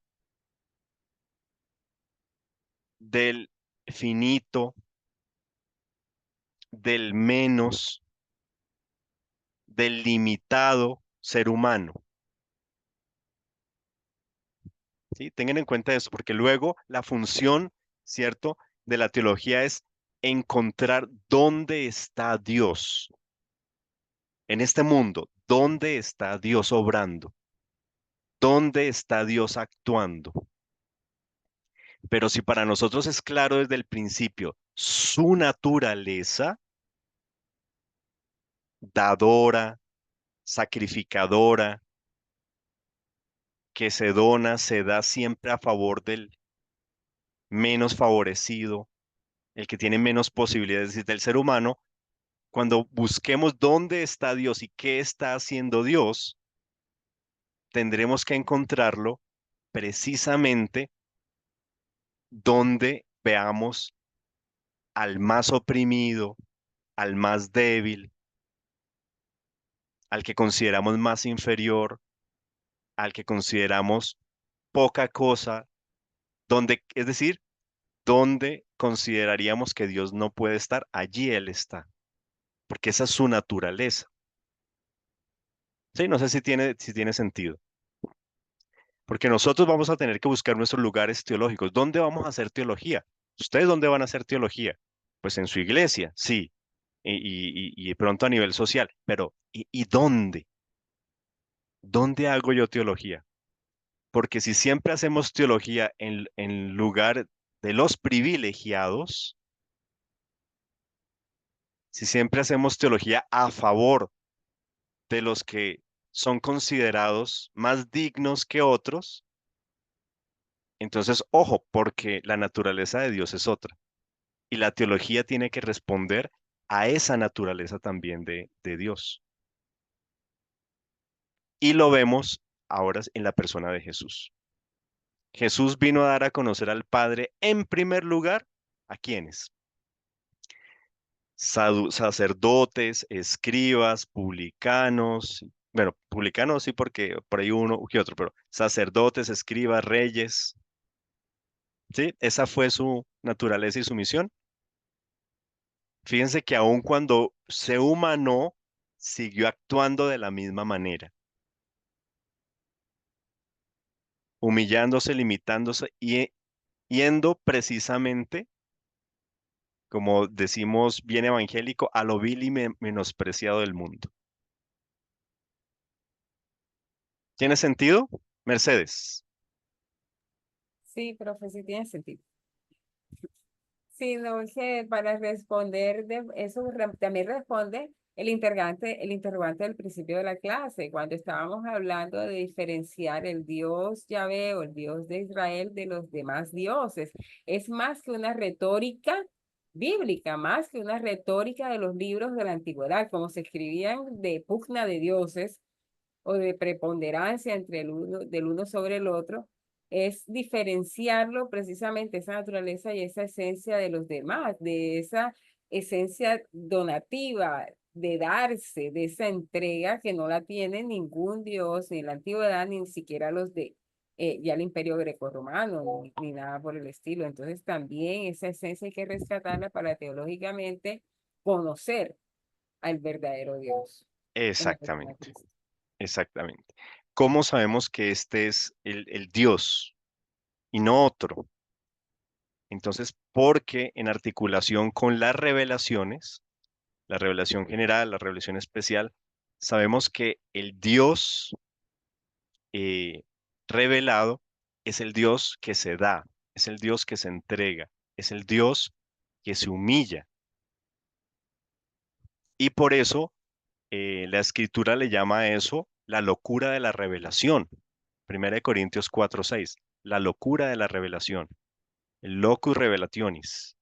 finito, del menos, del limitado ser humano. ¿Sí? Tengan en cuenta eso, porque luego la función, ¿cierto?, de la teología es encontrar dónde está Dios en este mundo, dónde está Dios obrando, dónde está Dios actuando. Pero si para nosotros es claro desde el principio su naturaleza dadora, sacrificadora, que se dona, se da siempre a favor del menos favorecido, el que tiene menos posibilidades del ser humano, cuando busquemos dónde está Dios y qué está haciendo Dios, tendremos que encontrarlo precisamente donde veamos al más oprimido, al más débil, al que consideramos más inferior, al que consideramos poca cosa, donde, es decir, donde consideraríamos que Dios no puede estar, allí Él está, porque esa es su naturaleza. Sí, no sé si tiene sentido. Porque nosotros vamos a tener que buscar nuestros lugares teológicos. ¿Dónde vamos a hacer teología? ¿Ustedes dónde van a hacer teología? Pues en su iglesia, sí, y de pronto a nivel social, pero ¿y dónde? ¿Dónde hago yo teología? Porque si siempre hacemos teología en lugar de los privilegiados, si siempre hacemos teología a favor de los que son considerados más dignos que otros, entonces, ojo, porque la naturaleza de Dios es otra. Y la teología tiene que responder a esa naturaleza también de Dios. Y lo vemos ahora en la persona de Jesús. Jesús vino a dar a conocer al Padre en primer lugar, ¿a quiénes? Sacerdotes, escribas, publicanos, bueno, publicanos sí porque por ahí uno que otro, pero sacerdotes, escribas, reyes, ¿sí? Esa fue su naturaleza y su misión. Fíjense que aun cuando se humanó, siguió actuando de la misma manera, humillándose, limitándose y yendo precisamente, como decimos bien evangélico, a lo vil y menospreciado del mundo. ¿Tiene sentido? Mercedes. Sí, profe, sí tiene sentido. Sino que para responder de eso también responde el interrogante del principio de la clase, cuando estábamos hablando de diferenciar el Dios Yahvé o el Dios de Israel de los demás dioses. Es más que una retórica bíblica, más que una retórica de los libros de la antigüedad, como se escribían de pugna de dioses o de preponderancia entre del uno sobre el otro. es diferenciarlo precisamente esa naturaleza y esa esencia de los demás, de esa esencia donativa, de darse, de esa entrega que no la tiene ningún dios, ni en la antigüedad, ni siquiera los de ya el imperio grecorromano, ni nada por el estilo. Entonces también esa esencia hay que rescatarla para teológicamente conocer al verdadero Dios en la persona de Exactamente, Cristo. exactamente. ¿Cómo sabemos que este es el Dios y no otro? Entonces, porque en articulación con las revelaciones, la revelación general, la revelación especial, sabemos que el Dios eh, revelado es el Dios que se da, es el Dios que se entrega, es el Dios que se humilla. Y por eso la escritura le llama a eso la locura de la revelación. Primera de Corintios 4:6, la locura de la revelación, el locus revelationis.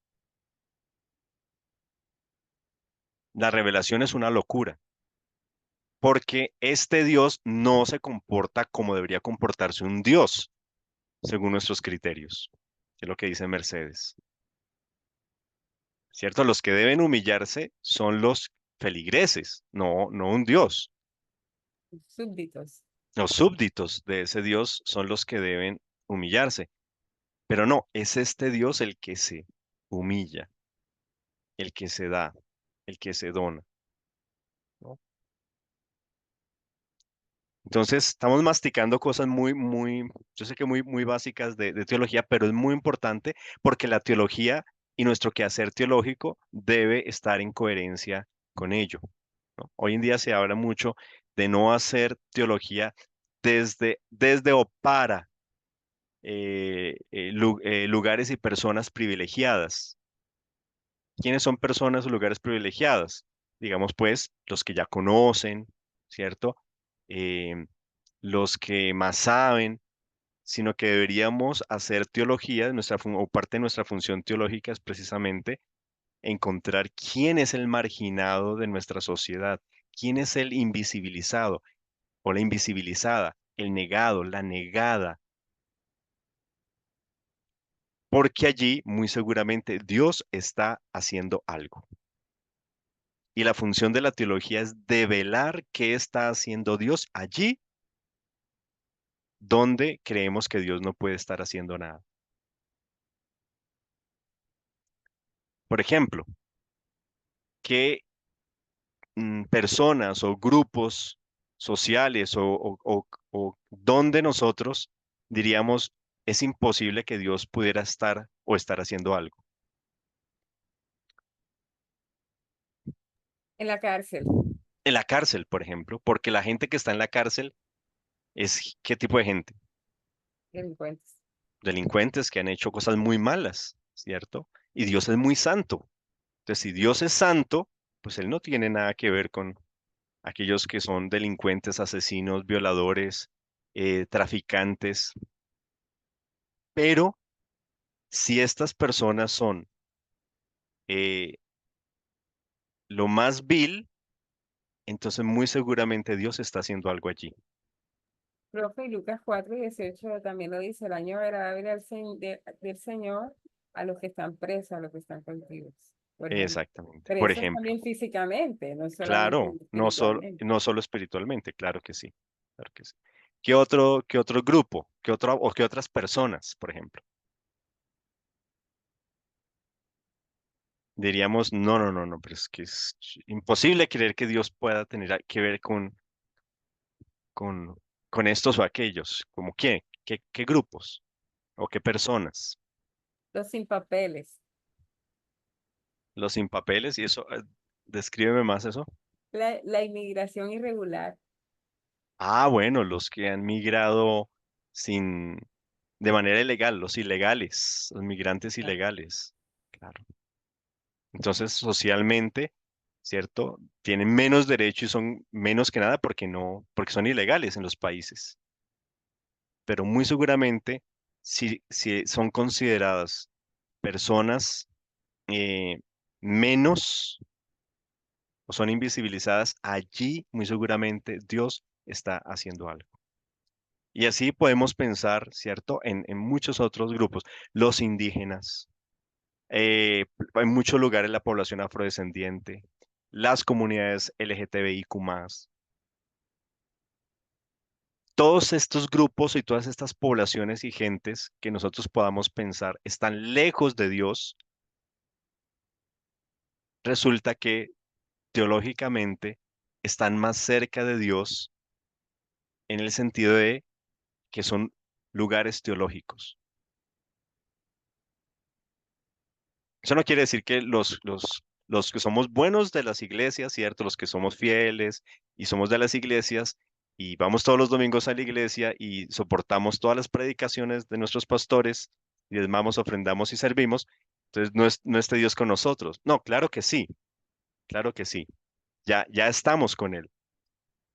La revelación es una locura, porque este Dios no se comporta como debería comportarse un Dios, según nuestros criterios, que es lo que dice Mercedes. ¿Cierto? Los que deben humillarse son los feligreses, no un Dios. Súbditos. Los súbditos de ese Dios son los que deben humillarse. Pero no, es este Dios el que se humilla, el que se da, el que se dona, ¿no? Entonces, estamos masticando cosas yo sé que muy básicas de teología, pero es muy importante porque la teología y nuestro quehacer teológico debe estar en coherencia con ello, ¿no? Hoy en día se habla mucho de no hacer teología desde o para lugares y personas privilegiadas. ¿Quiénes son personas o lugares privilegiadas? Digamos, pues, los que ya conocen, ¿cierto? Em, los que más saben, sino que deberíamos hacer teología, o parte de nuestra función teológica es precisamente encontrar quién es el marginado de nuestra sociedad, quién es el invisibilizado o la invisibilizada, el negado, la negada, porque allí muy seguramente Dios está haciendo algo. Y la función de la teología es develar qué está haciendo Dios allí donde creemos que Dios no puede estar haciendo nada. Por ejemplo, qué personas o grupos sociales o donde nosotros diríamos es imposible que Dios pudiera estar o estar haciendo algo. En la cárcel, En la cárcel, por ejemplo, porque la gente que está en la cárcel es ¿qué tipo de gente? delincuentes. Delincuentes que han hecho cosas muy malas, ¿cierto? Y Dios es muy santo. Entonces, si Dios es santo, pues Él no tiene nada que ver con aquellos que son delincuentes, asesinos, violadores, traficantes. Pero si estas personas son eh, lo más vil, entonces muy seguramente Dios está haciendo algo allí. Profe, y Lucas 4:18 también lo dice, el año agradable del Señor a los que están presos, a los que están cautivos, por ejemplo. Exactamente. Por Presos ejemplo, también físicamente, no solamente claro, espiritualmente. no solo espiritualmente, claro que sí, claro que sí. Qué otro grupo? ¿Qué otras personas, por ejemplo? Diríamos, no, pero es que es imposible creer que Dios pueda tener que ver con, con estos o aquellos. ¿Como qué? ¿Qué grupos? ¿O qué personas? Los sin papeles, Los sin papeles y eso, descríbeme más eso. la inmigración irregular, Ah, bueno, los que han migrado sin, de manera ilegal, los ilegales, los migrantes ilegales. Claro. Entonces, socialmente, ¿cierto? Tienen menos derecho y son menos que nada porque son ilegales en los países. Pero muy seguramente, si son consideradas personas eh, menos o son invisibilizadas, allí muy seguramente Dios está haciendo algo. Y así podemos pensar, ¿cierto?, en muchos otros grupos, los indígenas, en muchos lugares la población afrodescendiente, las comunidades LGTBIQ+. Todos estos grupos y todas estas poblaciones y gentes que nosotros podamos pensar están lejos de Dios, resulta que teológicamente están más cerca de Dios en el sentido de que son lugares teológicos. Eso no quiere decir que los que somos buenos de las iglesias, ¿cierto? Los que somos fieles y somos de las iglesias y vamos todos los domingos a la iglesia y soportamos todas las predicaciones de nuestros pastores, y diezmamos, ofrendamos y servimos, entonces no esté Dios con nosotros. No, claro que sí. Ya estamos con Él,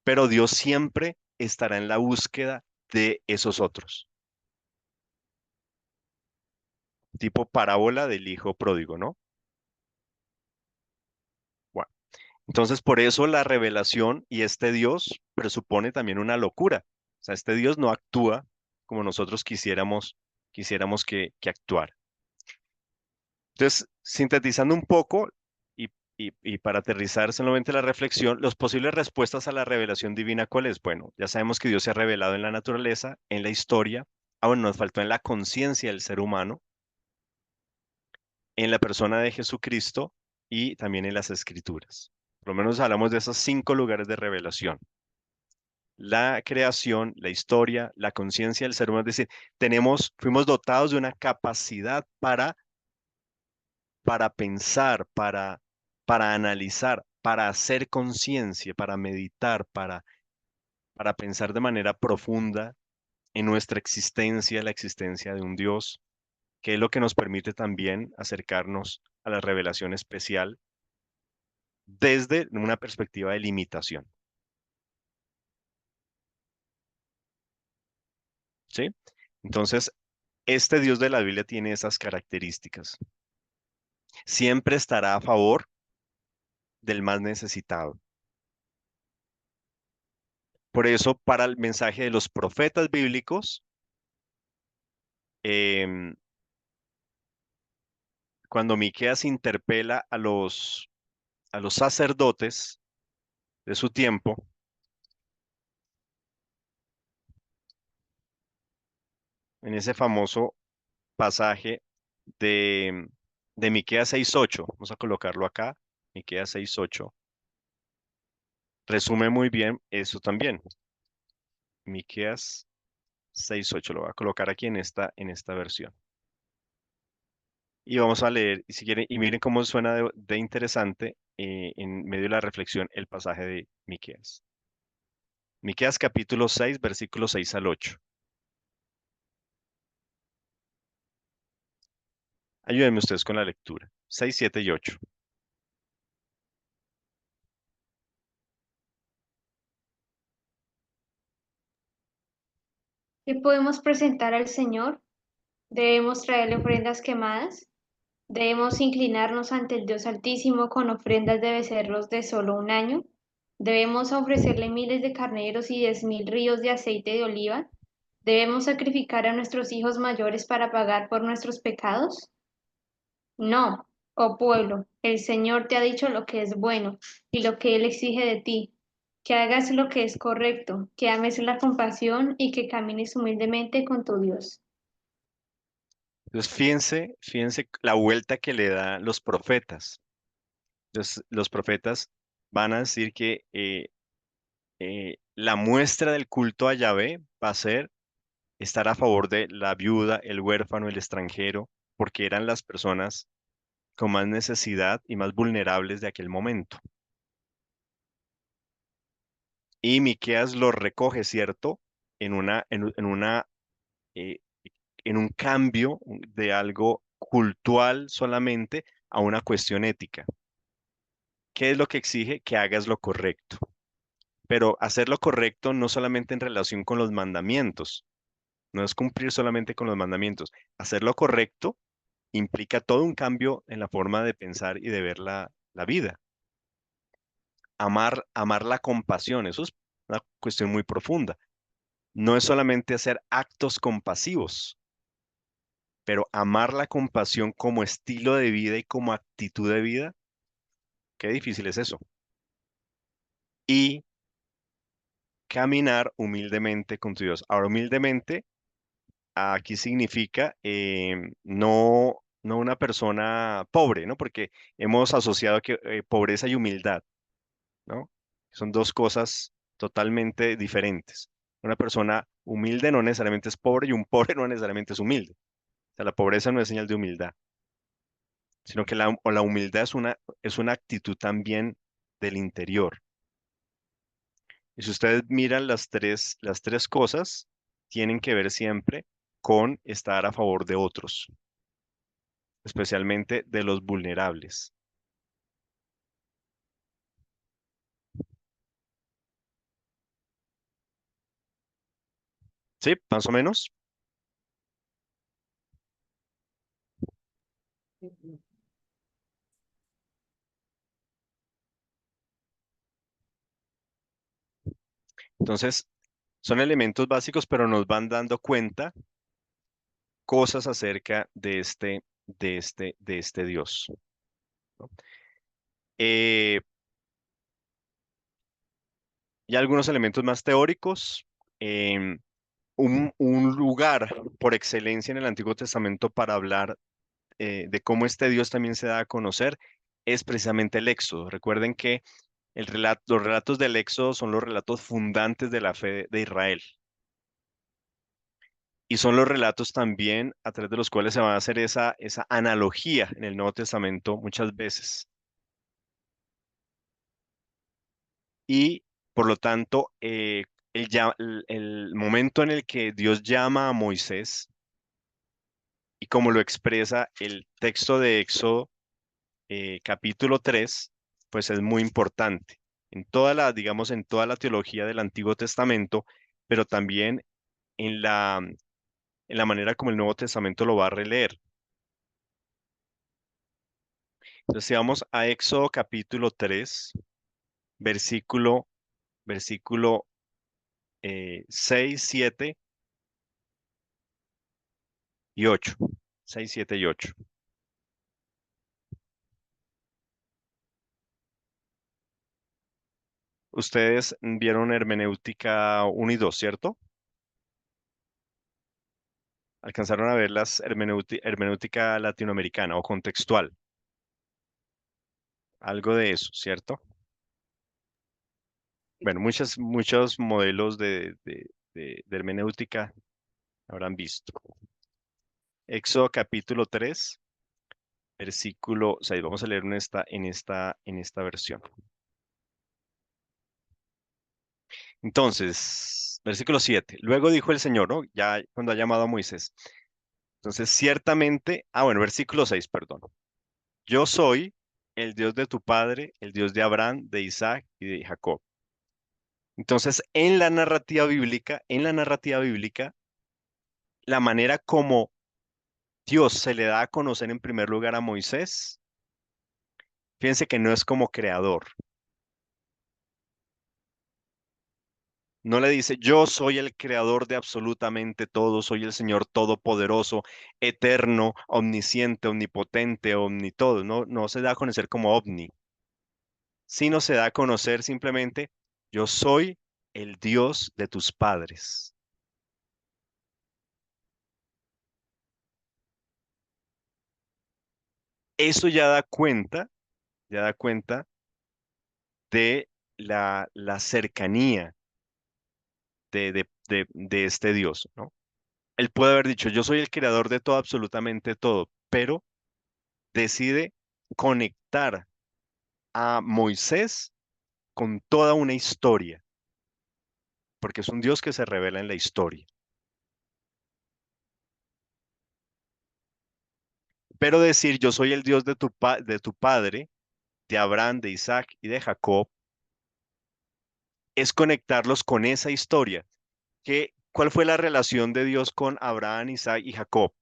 pero Dios siempre estará en la búsqueda de esos otros, tipo parábola del hijo pródigo, ¿no? Bueno, entonces por eso la revelación y este Dios presupone también una locura. O sea, este Dios no actúa como nosotros quisiéramos que actuara. Entonces, sintetizando un poco y para aterrizar solamente la reflexión, las posibles respuestas a la revelación divina, ¿cuál es? Bueno, ya sabemos que Dios se ha revelado en la naturaleza, en la historia, bueno, nos faltó en la conciencia del ser humano, en la persona de Jesucristo y también en las escrituras. Por lo menos hablamos de esos 5 lugares de revelación: la creación, la historia, la conciencia del ser humano. Es decir, fuimos dotados de una capacidad para pensar, para analizar, para hacer conciencia, para meditar, para pensar de manera profunda en nuestra existencia, la existencia de un Dios, que es lo que nos permite también acercarnos a la revelación especial desde una perspectiva de limitación. ¿Sí? Entonces, este Dios de la Biblia tiene esas características. Siempre estará a favor del más necesitado. Por eso, para el mensaje de los profetas bíblicos, em, cuando Miqueas interpela a los sacerdotes de su tiempo, en ese famoso pasaje de, de Miqueas 6:8, vamos a colocarlo acá, Miqueas 6:8, resume muy bien eso también. Miqueas 6:8 lo voy a colocar aquí en esta versión. Y vamos a leer, y si quieren, y miren cómo suena de interesante en medio de la reflexión el pasaje de Miqueas. Miqueas capítulo 6, versículos 6 al 8. Ayúdenme ustedes con la lectura. 6, 7 y 8. ¿Qué podemos presentar al Señor? ¿Debemos traerle ofrendas quemadas? ¿Debemos inclinarnos ante el Dios Altísimo con ofrendas de becerros de solo un año? ¿Debemos ofrecerle miles de carneros y 10.000 ríos de aceite de oliva? ¿Debemos sacrificar a nuestros hijos mayores para pagar por nuestros pecados? No, oh pueblo, el Señor te ha dicho lo que es bueno y lo que Él exige de ti, que hagas lo que es correcto, que ames la compasión y que camines humildemente con tu Dios. Entonces, fíjense la vuelta que le da los profetas. Entonces, los profetas van a decir que la muestra del culto a Yahvé va a ser estar a favor de la viuda, el huérfano, el extranjero, porque eran las personas con más necesidad y más vulnerables de aquel momento. Y Miqueas lo recoge, ¿cierto? Eh, en un cambio de algo cultural solamente a una cuestión ética. ¿Qué es lo que exige? Que hagas lo correcto. Pero hacer lo correcto no solamente en relación con los mandamientos, no es cumplir solamente con los mandamientos. Hacer lo correcto implica todo un cambio en la forma de pensar y de ver la vida. Amar la compasión, eso es una cuestión muy profunda. no es solamente hacer actos compasivos, pero amar la compasión como estilo de vida y como actitud de vida, qué difícil es eso. Y caminar humildemente con tu Dios. Ahora, humildemente aquí significa no una persona pobre, ¿no? Porque hemos asociado que pobreza y humildad, ¿no? Son dos cosas totalmente diferentes. Una persona humilde no necesariamente es pobre y un pobre no necesariamente es humilde. O sea, la pobreza no es señal de humildad, sino que la humildad es una actitud también del interior. Y si ustedes miran las tres cosas, tienen que ver siempre con estar a favor de otros, especialmente de los vulnerables. ¿Sí? Más o menos. Entonces, son elementos básicos, pero nos van dando cuenta cosas acerca de este Dios, ¿no? Eh, y algunos elementos más teóricos. em, un lugar por excelencia en el Antiguo Testamento para hablar de cómo este Dios también se da a conocer es precisamente el Éxodo. Recuerden que los relatos del Éxodo son los relatos fundantes de la fe de Israel. Y son los relatos también a través de los cuales se va a hacer esa analogía en el Nuevo Testamento muchas veces. Y por lo tanto, el momento en el que Dios llama a Moisés y como lo expresa el texto de Éxodo capítulo 3, pues es muy importante digamos, en toda la teología del Antiguo Testamento, pero también en la manera como el Nuevo Testamento lo va a releer. Entonces, si vamos a Éxodo capítulo 3, versículo, versículo 6, 7 y 8. 6, 7 y 8. Ustedes vieron hermenéutica 1 y 2, ¿cierto? Alcanzaron a ver las hermenéutica latinoamericana o contextual, algo de eso, ¿cierto? Bueno, muchos modelos de hermenéutica habrán visto. Éxodo capítulo 3, versículo 6. Vamos a leer en esta versión. Entonces, versículo 7. Luego dijo el Señor, ¿no? Ya cuando ha llamado a Moisés. Entonces, ciertamente, bueno, versículo 6, perdón. Yo soy el Dios de tu padre, el Dios de Abraham, de Isaac y de Jacob. Entonces, en la narrativa bíblica, la manera como Dios se le da a conocer en primer lugar a Moisés, fíjense que no es como creador. No le dice, yo soy el creador de absolutamente todo, soy el Señor todopoderoso, eterno, omnisciente, omnipotente, omnitodo. No, no se da a conocer como ovni, sino se da a conocer simplemente, yo soy el Dios de tus padres. Eso ya da cuenta de la cercanía de este Dios, ¿no? Él puede haber dicho, yo soy el creador de todo, absolutamente todo, pero decide conectar a Moisés con toda una historia, porque es un Dios que se revela en la historia. Pero decir, yo soy el Dios de tu padre, de Abraham, de Isaac y de Jacob, es conectarlos con esa historia. ¿Cuál fue la relación de Dios con Abraham, Isaac y Jacob?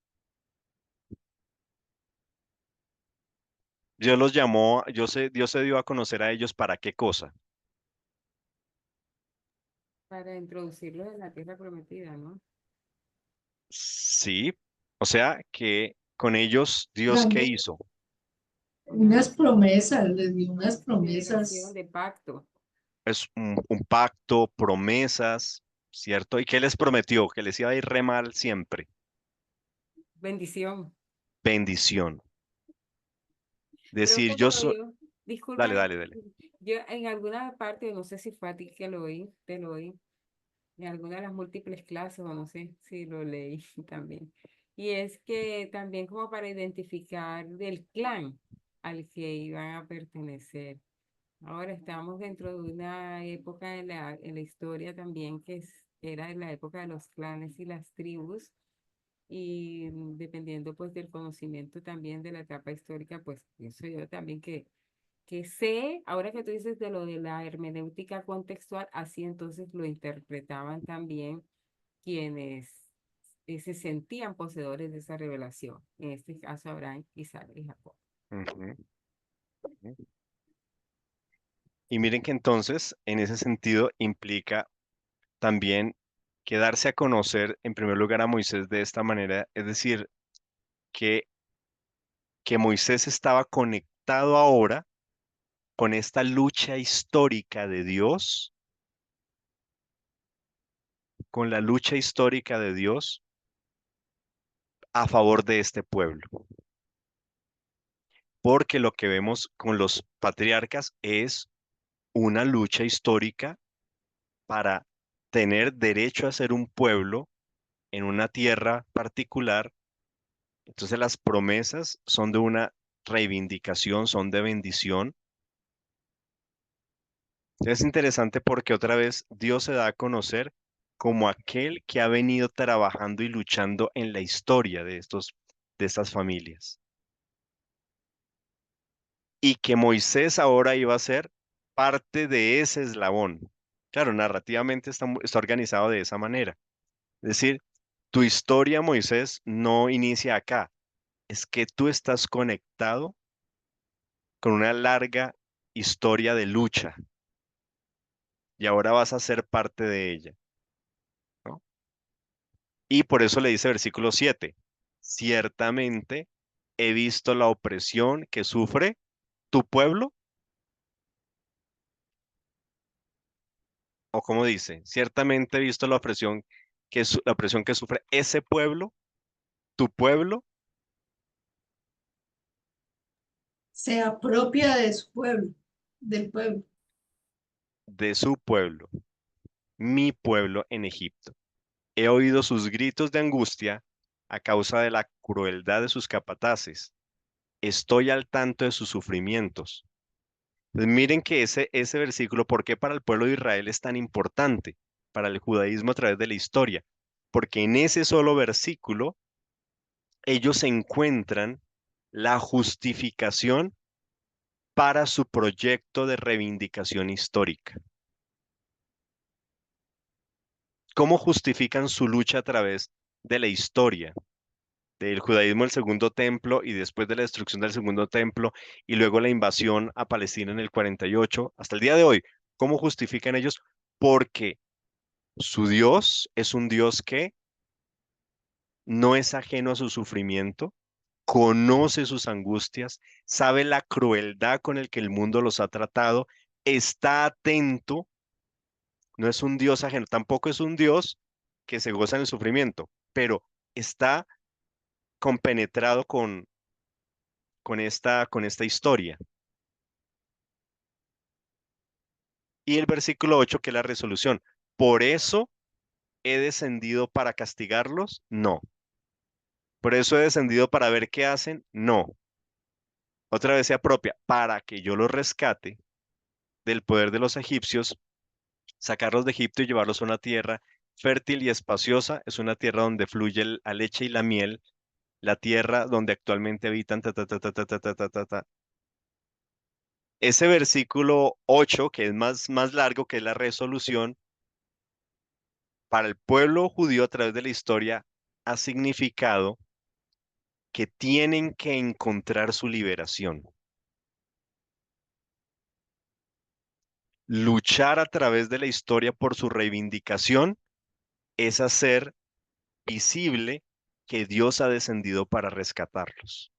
Dios los llamó, Dios se dio a conocer a ellos para qué cosa. Para introducirlo en la tierra prometida, ¿no? Sí, o sea que con ellos, ¿Dios qué Grande- hizo? Unas Una promesas, les dio unas delegación promesas. de pacto, Es un pacto, promesas, ¿cierto? ¿Y qué les prometió? Que les iba a ir re mal siempre. bendición. Bendición. Decir, Profe, yo pero soy... yo, Dale, disculpa, dale, dale. yo en alguna parte, no sé si fue a ti que lo oí, te lo oí, en alguna de las múltiples clases, o no sé si lo leí también. Y es que también como para identificar del clan al que iban a pertenecer. Ahora estamos dentro de una época en la historia también era en la época de los clanes y las tribus y dependiendo pues del conocimiento también de la etapa histórica, pues pienso yo también que sé, ahora que tú dices de lo de la hermenéutica contextual, así entonces lo interpretaban también quienes se sentían poseedores de esa revelación, en este caso Abraham, Isaac y Jacob. Ujú, ujú. Y miren que entonces, en ese sentido, implica también que darse a conocer, en primer lugar, a Moisés de esta manera, es decir, que, que Moisés estaba conectado ahora con esta lucha histórica de Dios, con la lucha histórica de Dios a favor de este pueblo. Porque lo que vemos con los patriarcas es una lucha histórica para tener derecho a ser un pueblo en una tierra particular. Entonces las promesas son de una reivindicación, son de bendición. Es interesante porque otra vez Dios se da a conocer como aquel que ha venido trabajando y luchando en la historia de estas familias. Y que Moisés ahora iba a ser parte de ese eslabón. Claro, narrativamente está organizado de esa manera. Es decir, tu historia, Moisés, no inicia acá. Es que tú estás conectado con una larga historia de lucha y ahora vas a ser parte de ella, ¿no? Y por eso le dice versículo 7, ciertamente he visto la opresión que sufre tu pueblo, o como dice, ciertamente he visto la opresión que sufre ese pueblo, tu pueblo, Se apropia de su pueblo, del pueblo. de su pueblo, mi pueblo en Egipto. He oído sus gritos de angustia a causa de la crueldad de sus capataces. Estoy al tanto de sus sufrimientos. Pues miren que ese versículo, ¿por qué para el pueblo de Israel es tan importante? Para el judaísmo a través de la historia. Porque en ese solo versículo ellos encuentran la justificación para su proyecto de reivindicación histórica. ¿Cómo justifican su lucha a través de la historia? Del judaísmo el segundo templo y después de la destrucción del segundo templo y luego la invasión a Palestina en el 48 hasta el día de hoy. ¿Cómo justifican ellos? Porque su Dios es un Dios que no es ajeno a su sufrimiento, conoce sus angustias, sabe la crueldad con el que el mundo los ha tratado, está atento, no es un Dios ajeno, tampoco es un Dios que se goza en el sufrimiento, pero está compenetrado con esta historia. Y el versículo 8 que es la resolución. ¿Por eso he descendido para castigarlos? No. ¿Por eso he descendido para ver qué hacen? No. Otra vez se apropia, para que yo los rescate del poder de los egipcios, sacarlos de Egipto y llevarlos a una tierra fértil y espaciosa. Es una tierra donde fluye la leche y la miel, la tierra donde actualmente habitan. Ta. Ese versículo 8 que es más largo, que es la resolución, para el pueblo judío a través de la historia ha significado que tienen que encontrar su liberación. Luchar a través de la historia por su reivindicación es hacer visible que Dios ha descendido para rescatarlos.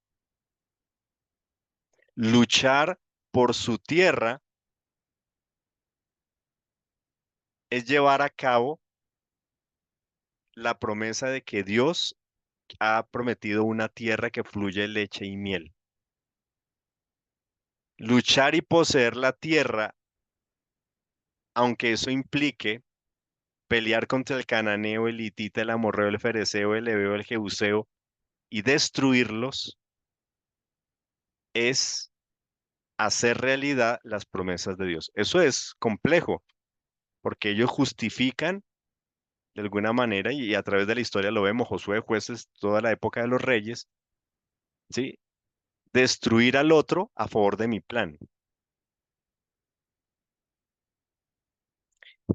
Luchar por su tierra es llevar a cabo la promesa de que Dios ha prometido una tierra que fluye leche y miel. Luchar y poseer la tierra, aunque eso implique pelear contra el cananeo, el hitita, el amorreo, el fereceo, el heveo, el jebuseo y destruirlos, es hacer realidad las promesas de Dios. Eso es complejo, porque ellos justifican de alguna manera, y a través de la historia lo vemos, Josué, jueces, toda la época de los reyes, ¿sí? Destruir al otro a favor de mi plan.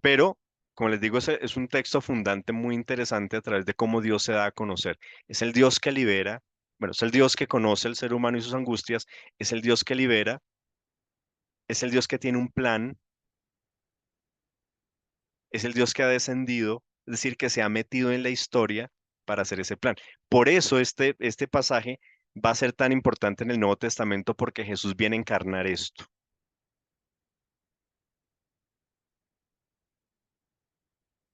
Pero, como les digo, es un texto fundante muy interesante a través de cómo Dios se da a conocer. Es el Dios que libera, bueno, es el Dios que conoce al ser humano y sus angustias, es el Dios que libera, es el Dios que tiene un plan, es el Dios que ha descendido, es decir, que se ha metido en la historia para hacer ese plan. Por eso este pasaje va a ser tan importante en el Nuevo Testamento porque Jesús viene a encarnar esto.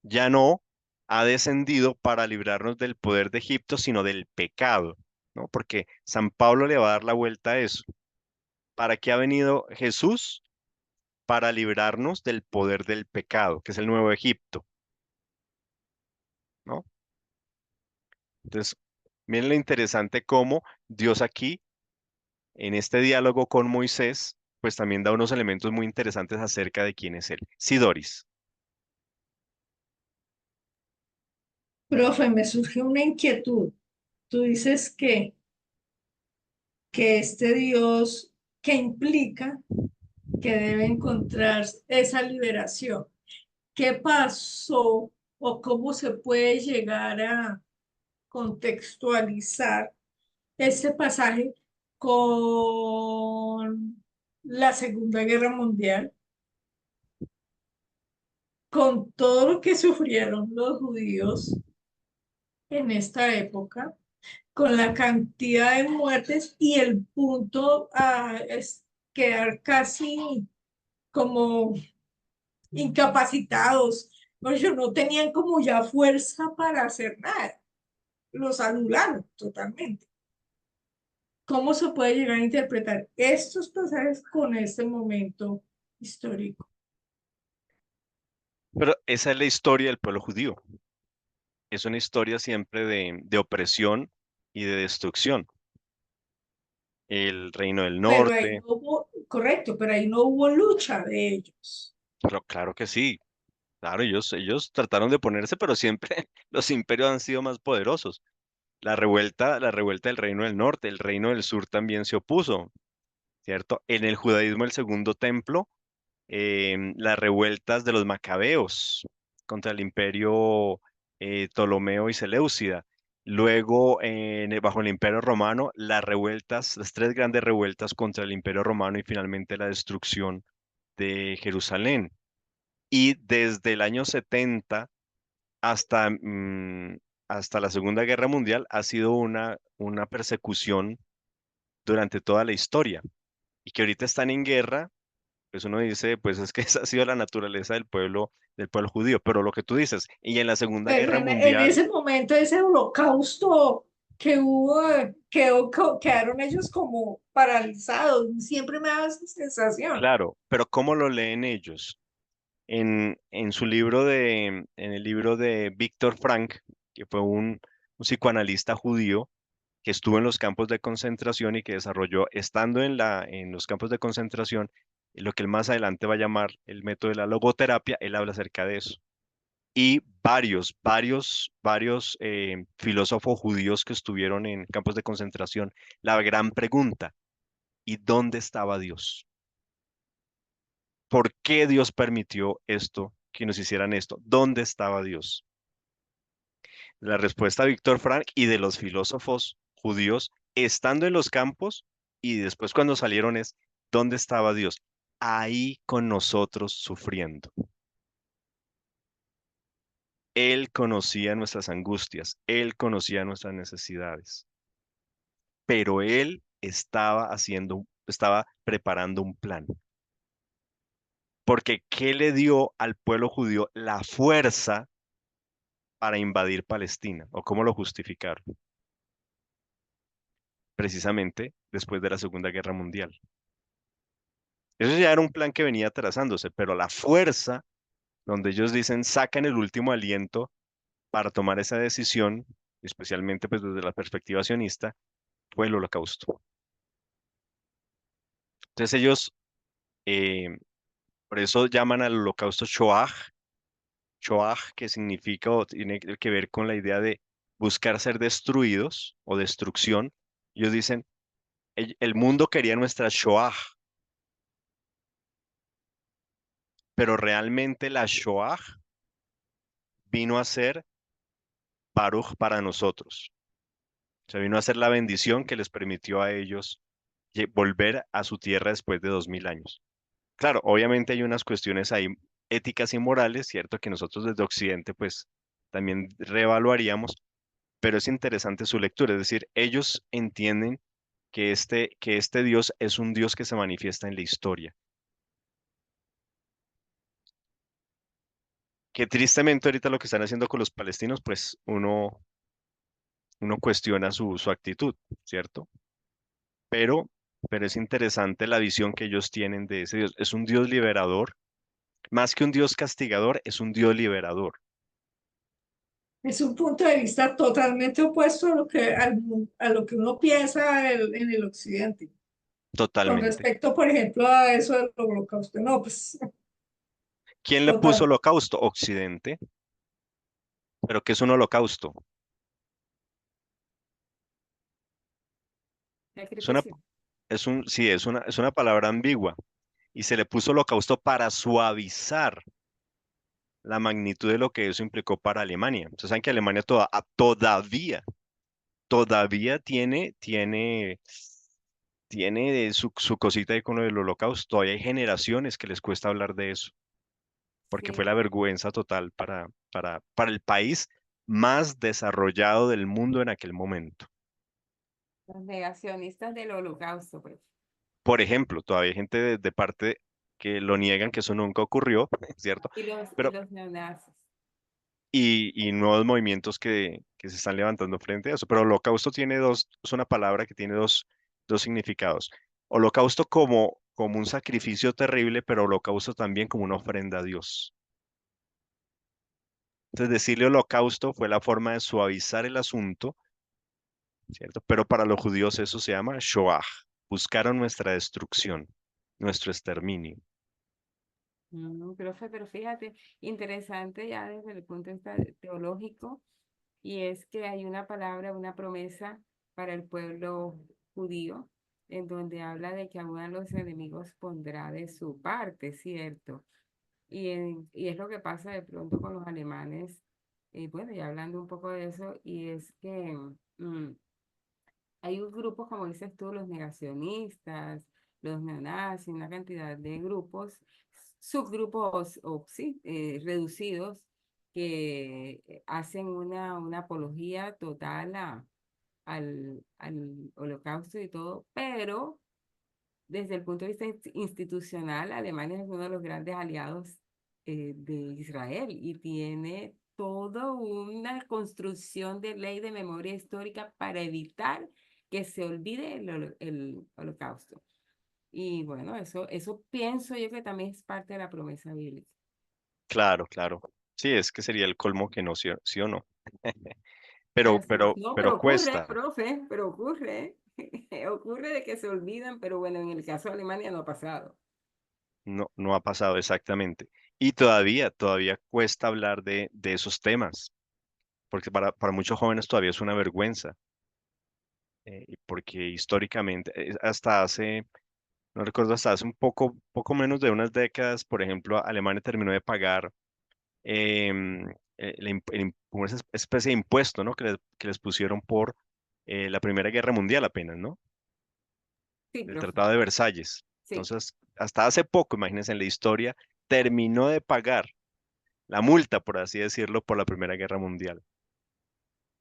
Ya no ha descendido para librarnos del poder de Egipto, sino del pecado, ¿no? Porque San Pablo le va a dar la vuelta a eso. ¿Para qué ha venido Jesús? Para librarnos del poder del pecado, que es el nuevo Egipto, ¿no? Entonces, miren lo interesante cómo Dios aquí, en este diálogo con Moisés, pues también da unos elementos muy interesantes acerca de quién es él. Sí, Doris. Profe, me surgió una inquietud. Tú dices que este Dios que implica que debe encontrar esa liberación. ¿Qué pasó o cómo se puede llegar a contextualizar este pasaje con la Segunda Guerra Mundial, con todo lo que sufrieron los judíos en esta época, con la cantidad de muertes y el punto a quedar casi como incapacitados? Pues ellos no tenían como ya fuerza para hacer nada, los anularon totalmente. ¿Cómo se puede llegar a interpretar estos pasajes con este momento histórico? Pero esa es la historia del pueblo judío. Es una historia siempre de opresión y de destrucción. El reino del Pero ahí norte, no hubo, correcto, pero ahí no hubo lucha de ellos. pero claro que sí. Claro, ellos trataron de ponerse, pero siempre los imperios han sido más poderosos. La revuelta del reino del norte, el reino del sur también se opuso, ¿cierto? En el judaísmo, el segundo templo, las revueltas de los macabeos contra el imperio Ptolomeo y Seleucida. Luego, bajo el imperio romano, las revueltas, las tres grandes revueltas contra el imperio romano y finalmente la destrucción de Jerusalén. Y desde el año 70 hasta, hasta la Segunda Guerra Mundial ha sido una persecución durante toda la historia. Y que ahorita están en guerra, pues uno dice, pues es que esa ha sido la naturaleza del pueblo judío. Pero lo que tú dices, y en la Segunda Pero Guerra en Mundial, ese momento, ese holocausto que hubo, quedaron ellos como paralizados. Siempre me da esa sensación. claro, pero ¿cómo lo leen ellos? En su libro en el libro de Víctor Frank, que fue un psicoanalista judío, que estuvo en los campos de concentración y que desarrolló, estando en los campos de concentración, lo que él más adelante va a llamar el método de la logoterapia, él habla acerca de eso. Y varios filósofos judíos que estuvieron en campos de concentración, la gran pregunta, ¿y dónde estaba Dios? ¿Por qué Dios permitió esto, que nos hicieran esto? ¿Dónde estaba Dios? La respuesta de Víctor Frank y de los filósofos judíos, estando en los campos y después cuando salieron es, ¿dónde estaba Dios? ahí con nosotros sufriendo. Él conocía nuestras angustias, Él conocía nuestras necesidades, pero Él estaba preparando un plan. Porque ¿qué le dio al pueblo judío la fuerza para invadir Palestina? ¿O cómo lo justificaron? Precisamente después de la Segunda Guerra Mundial. Eso ya era un plan que venía trazándose, pero la fuerza, donde ellos dicen, sacan el último aliento para tomar esa decisión, especialmente pues desde la perspectiva sionista, fue el holocausto. Entonces ellos, eh, por eso llaman al holocausto Shoah, Shoah, que significa o tiene que ver con la idea de buscar ser destruidos o destrucción. Ellos dicen, el mundo quería nuestra Shoah, pero realmente la Shoah vino a ser Baruch para nosotros. O sea, vino a ser la bendición que les permitió a ellos volver a su tierra después de 2000 años. Claro, obviamente hay unas cuestiones ahí éticas y morales, ¿cierto? Que nosotros desde Occidente pues también reevaluaríamos, pero es interesante su lectura, es decir, ellos entienden que este Dios es un Dios que se manifiesta en la historia. Que tristemente ahorita lo que están haciendo con los palestinos, pues uno cuestiona su actitud, ¿cierto? Pero, pero es interesante la visión que ellos tienen de ese Dios. Es un Dios liberador, más que un Dios castigador, es un Dios liberador, Es un punto de vista totalmente opuesto a lo que, a lo que uno piensa en el occidente. Con totalmente. respecto, por ejemplo, a eso del holocausto. No, pues, ¿Quién le puso total. holocausto? Occidente. ¿Pero qué es un holocausto? Es una, Sacrificio. sí, es una palabra ambigua y se le puso holocausto para suavizar la magnitud de lo que eso implicó para Alemania. Ustedes saben que Alemania todavía tiene su cosita ahí con lo del holocausto. Todavía hay generaciones que les cuesta hablar de eso, porque fue Sí. la vergüenza total para el país más desarrollado del mundo en aquel momento. Los negacionistas del holocausto, pues. Por ejemplo, todavía hay gente de parte que lo niegan, que eso nunca ocurrió, ¿cierto? Y Pero, los neonazis. y nuevos movimientos que se están levantando frente a eso. Pero holocausto tiene es una palabra que tiene dos significados. Holocausto como un sacrificio terrible, pero holocausto también como una ofrenda a Dios. Entonces, decirle holocausto fue la forma de suavizar el asunto, ¿cierto? Pero para los judíos eso se llama Shoah. Buscaron nuestra destrucción, nuestro exterminio. Profe, pero fíjate, interesante ya desde el punto de vista teológico, y es que hay una palabra, una promesa para el pueblo judío, en donde habla de que aún a los enemigos pondrá de su parte, ¿cierto? Y es lo que pasa de pronto con los alemanes, bueno, ya hablando un poco de eso, y es que mm, hay un grupo, como dices tú, los negacionistas, los neonazis, una cantidad de grupos, subgrupos o sí, reducidos, que hacen una apología total al holocausto y todo, pero desde el punto de vista institucional, Alemania es uno de los grandes aliados de Israel y tiene toda una construcción de ley de memoria histórica para evitar que se olvide el holocausto. Y bueno, eso pienso yo que también es parte de la promesa bíblica. Claro, claro. Sí, es que sería el colmo que no, sí, sí o no. Así es. No, Pero pero ocurre, cuesta. profe, pero ocurre. Ocurre de que se olvidan, pero bueno, en el caso de Alemania no ha pasado. No, no ha pasado exactamente. Y todavía cuesta hablar de esos temas, porque para muchos jóvenes todavía es una vergüenza, y porque históricamente, hasta hace, no recuerdo, hasta hace poco menos de unas décadas, por ejemplo, Alemania terminó de pagar em, como esa especie de impuesto, ¿no? Que les pusieron por la Primera Guerra Mundial apenas, ¿no? Sí, El profe. Tratado de Versalles. Sí, Entonces, hasta hace poco, imagínense en la historia, terminó de pagar la multa, por así decirlo, por la Primera Guerra Mundial.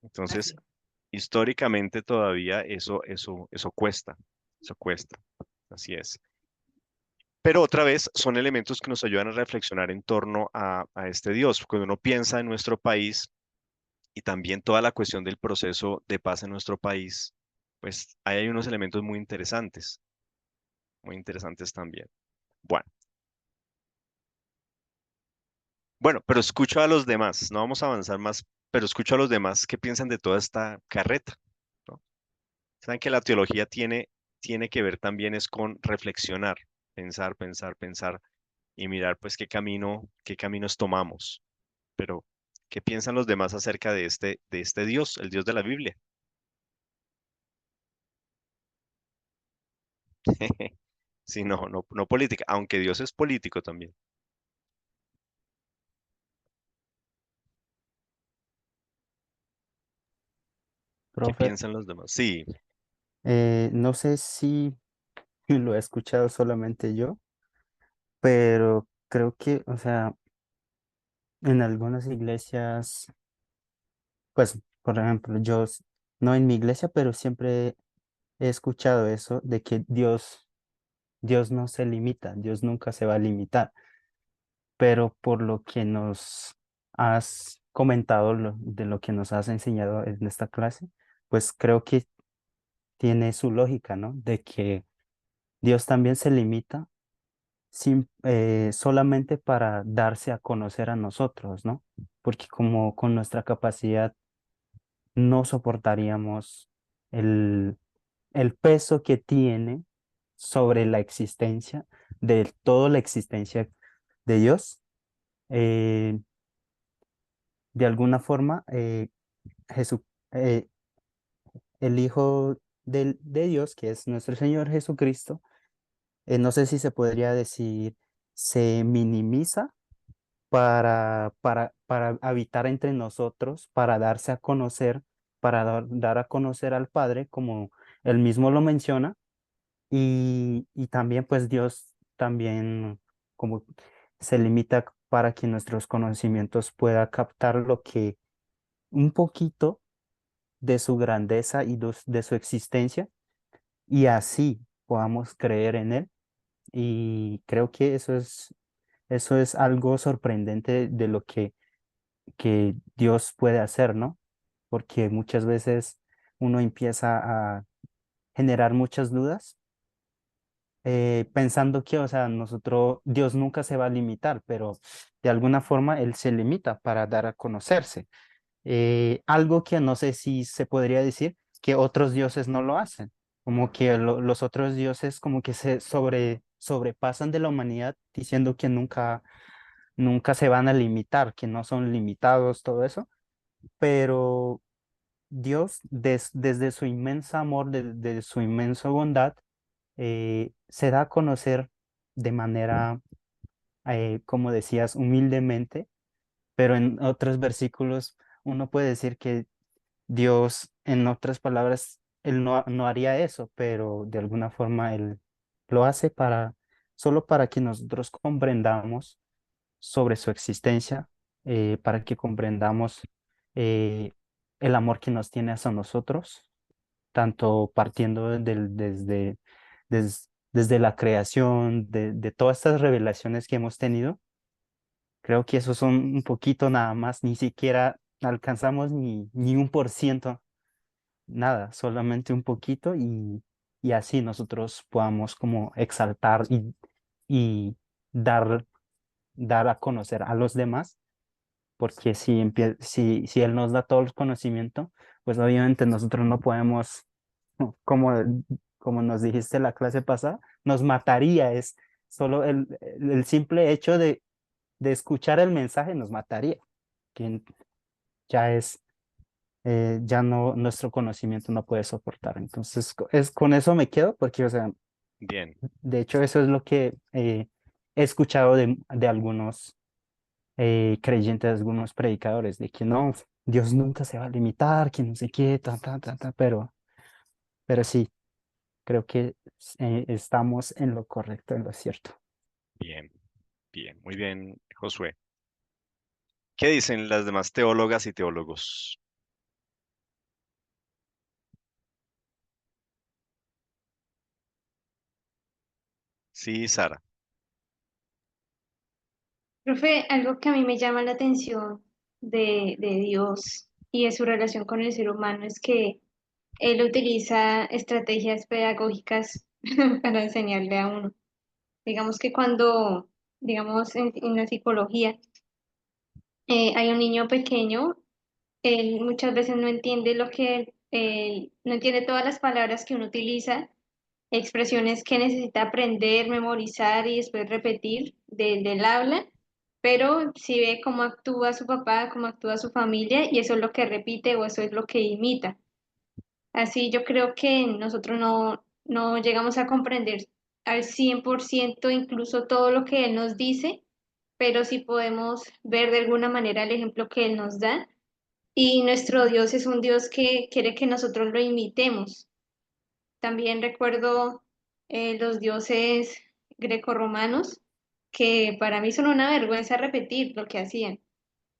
Entonces, así. históricamente todavía eso cuesta, eso cuesta. Así es. Pero otra vez son elementos que nos ayudan a reflexionar en torno a este Dios. Cuando uno piensa en nuestro país y también toda la cuestión del proceso de paz en nuestro país, pues ahí hay unos elementos muy interesantes también. Bueno, bueno, pero escucho a los demás, no vamos a avanzar más, pero escucho a los demás qué piensan de toda esta carreta, ¿no? Saben que la teología tiene que ver también es con reflexionar, pensar, pensar, pensar y mirar pues qué caminos tomamos. Pero, ¿qué piensan los demás acerca de este Dios, el Dios de la Biblia? Sí, no política, aunque Dios es político también. ¿Qué Profe, piensan los demás? Sí, no sé si lo he escuchado solamente yo, pero creo que, o sea, en algunas iglesias, pues, por ejemplo, no en mi iglesia, pero siempre he escuchado eso de que Dios no se limita, Dios nunca se va a limitar, pero por lo que nos has comentado, de lo que nos has enseñado en esta clase, pues creo que tiene su lógica, ¿no? De que Dios también se limita solamente para darse a conocer a nosotros, ¿no? Porque como con nuestra capacidad no soportaríamos el, el peso que tiene sobre la existencia, de toda la existencia de Dios. eh, de alguna forma, Jesús, eh, el Hijo de Dios, que es nuestro Señor Jesucristo, no sé si se podría decir, se minimiza para habitar entre nosotros, para darse a conocer, para dar a conocer al Padre, como él mismo lo menciona, y también pues Dios también como se limita para que nuestros conocimientos pueda captar lo que un poquito de su grandeza y de su existencia, y así podamos creer en él. Y creo que eso es algo sorprendente de lo que Dios puede hacer, ¿no? Porque muchas veces uno empieza a generar muchas dudas, pensando que, o sea, Dios nunca se va a limitar, pero de alguna forma Él se limita para dar a conocerse. Algo que no sé si se podría decir que otros dioses no lo hacen, como que los otros dioses como que sobrepasan de la humanidad diciendo que nunca se van a limitar, que no son limitados, todo eso, pero Dios, desde su inmenso amor, de su inmensa bondad, se da a conocer de manera, como decías, humildemente, pero en otros versículos uno puede decir que Dios, en otras palabras, Él no haría eso, pero de alguna forma Él lo hace solo para que nosotros comprendamos sobre su existencia, para que comprendamos eh, el amor que nos tiene hacia nosotros, tanto partiendo desde la creación, de todas estas revelaciones que hemos tenido. Creo que esos son un poquito nada más, ni siquiera alcanzamos ni 1%, nada, solamente un poquito, y así nosotros podamos como exaltar y dar, dar a conocer a los demás, porque si Él nos da todo el conocimiento, pues obviamente nosotros no podemos, como, como nos dijiste la clase pasada, nos mataría, es solo el simple hecho de escuchar el mensaje nos mataría, que ya ya no, nuestro conocimiento no puede soportar. Entonces, con eso me quedo, porque, o sea, bien, de hecho, eso es lo que he escuchado de algunos creyentes, algunos predicadores, de que no, Dios nunca se va a limitar, que no sé qué, pero sí, Creo que estamos en lo correcto, en lo cierto. Bien, bien, muy bien, Josué. ¿Qué dicen las demás teólogas y teólogos? Sí, Sara. Profe, algo que a mí me llama la atención de Dios y de su relación con el ser humano es que Él utiliza estrategias pedagógicas para enseñarle a uno. Digamos que cuando, digamos, en la psicología, hay un niño pequeño, él muchas veces no entiende no entiende todas las palabras que uno utiliza, expresiones que necesita aprender, memorizar y después repetir del habla, pero sí ve cómo actúa su papá, cómo actúa su familia y eso es lo que repite o eso es lo que imita. Así yo creo que nosotros no llegamos a comprender al 100% incluso todo lo que él nos dice, pero sí podemos ver de alguna manera el ejemplo que él nos da. Y nuestro Dios es un Dios que quiere que nosotros lo imitemos. También recuerdo los dioses grecorromanos, que para mí son una vergüenza repetir lo que hacían.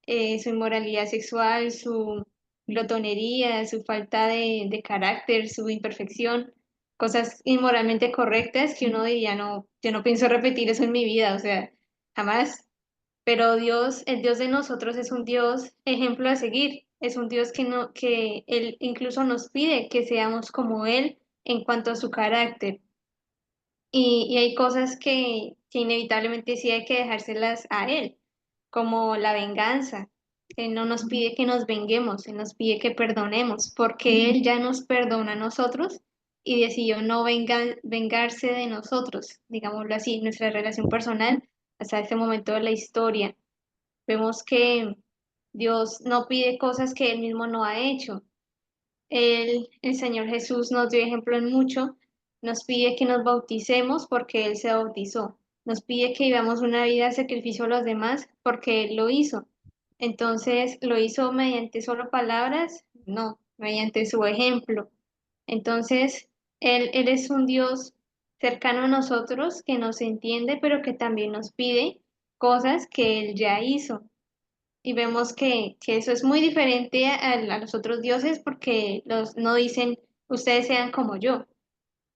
Su inmoralidad sexual, su glotonería, su falta de carácter, su imperfección, cosas inmoralmente correctas que uno diría, no, yo no pienso repetir eso en mi vida, o sea, jamás. Pero Dios, el Dios de nosotros es un Dios ejemplo a seguir, es un Dios que Él incluso nos pide que seamos como Él en cuanto a su carácter. Y hay cosas que inevitablemente sí hay que dejárselas a Él, como la venganza. Él no nos pide que nos venguemos, Él nos pide que perdonemos, porque Él ya nos perdona a nosotros y decidió no vengarse de nosotros, digámoslo así, nuestra relación personal hasta este momento de la historia. Vemos que Dios no pide cosas que Él mismo no ha hecho. El Señor Jesús nos dio ejemplo en mucho, nos pide que nos bauticemos porque Él se bautizó, nos pide que vivamos una vida de sacrificio a los demás porque Él lo hizo. Entonces, ¿lo hizo mediante solo palabras? No, mediante su ejemplo. Entonces, Él es un Dios cercano a nosotros que nos entiende, pero que también nos pide cosas que Él ya hizo. Y vemos que eso es muy diferente a los otros dioses porque no dicen, ustedes sean como yo.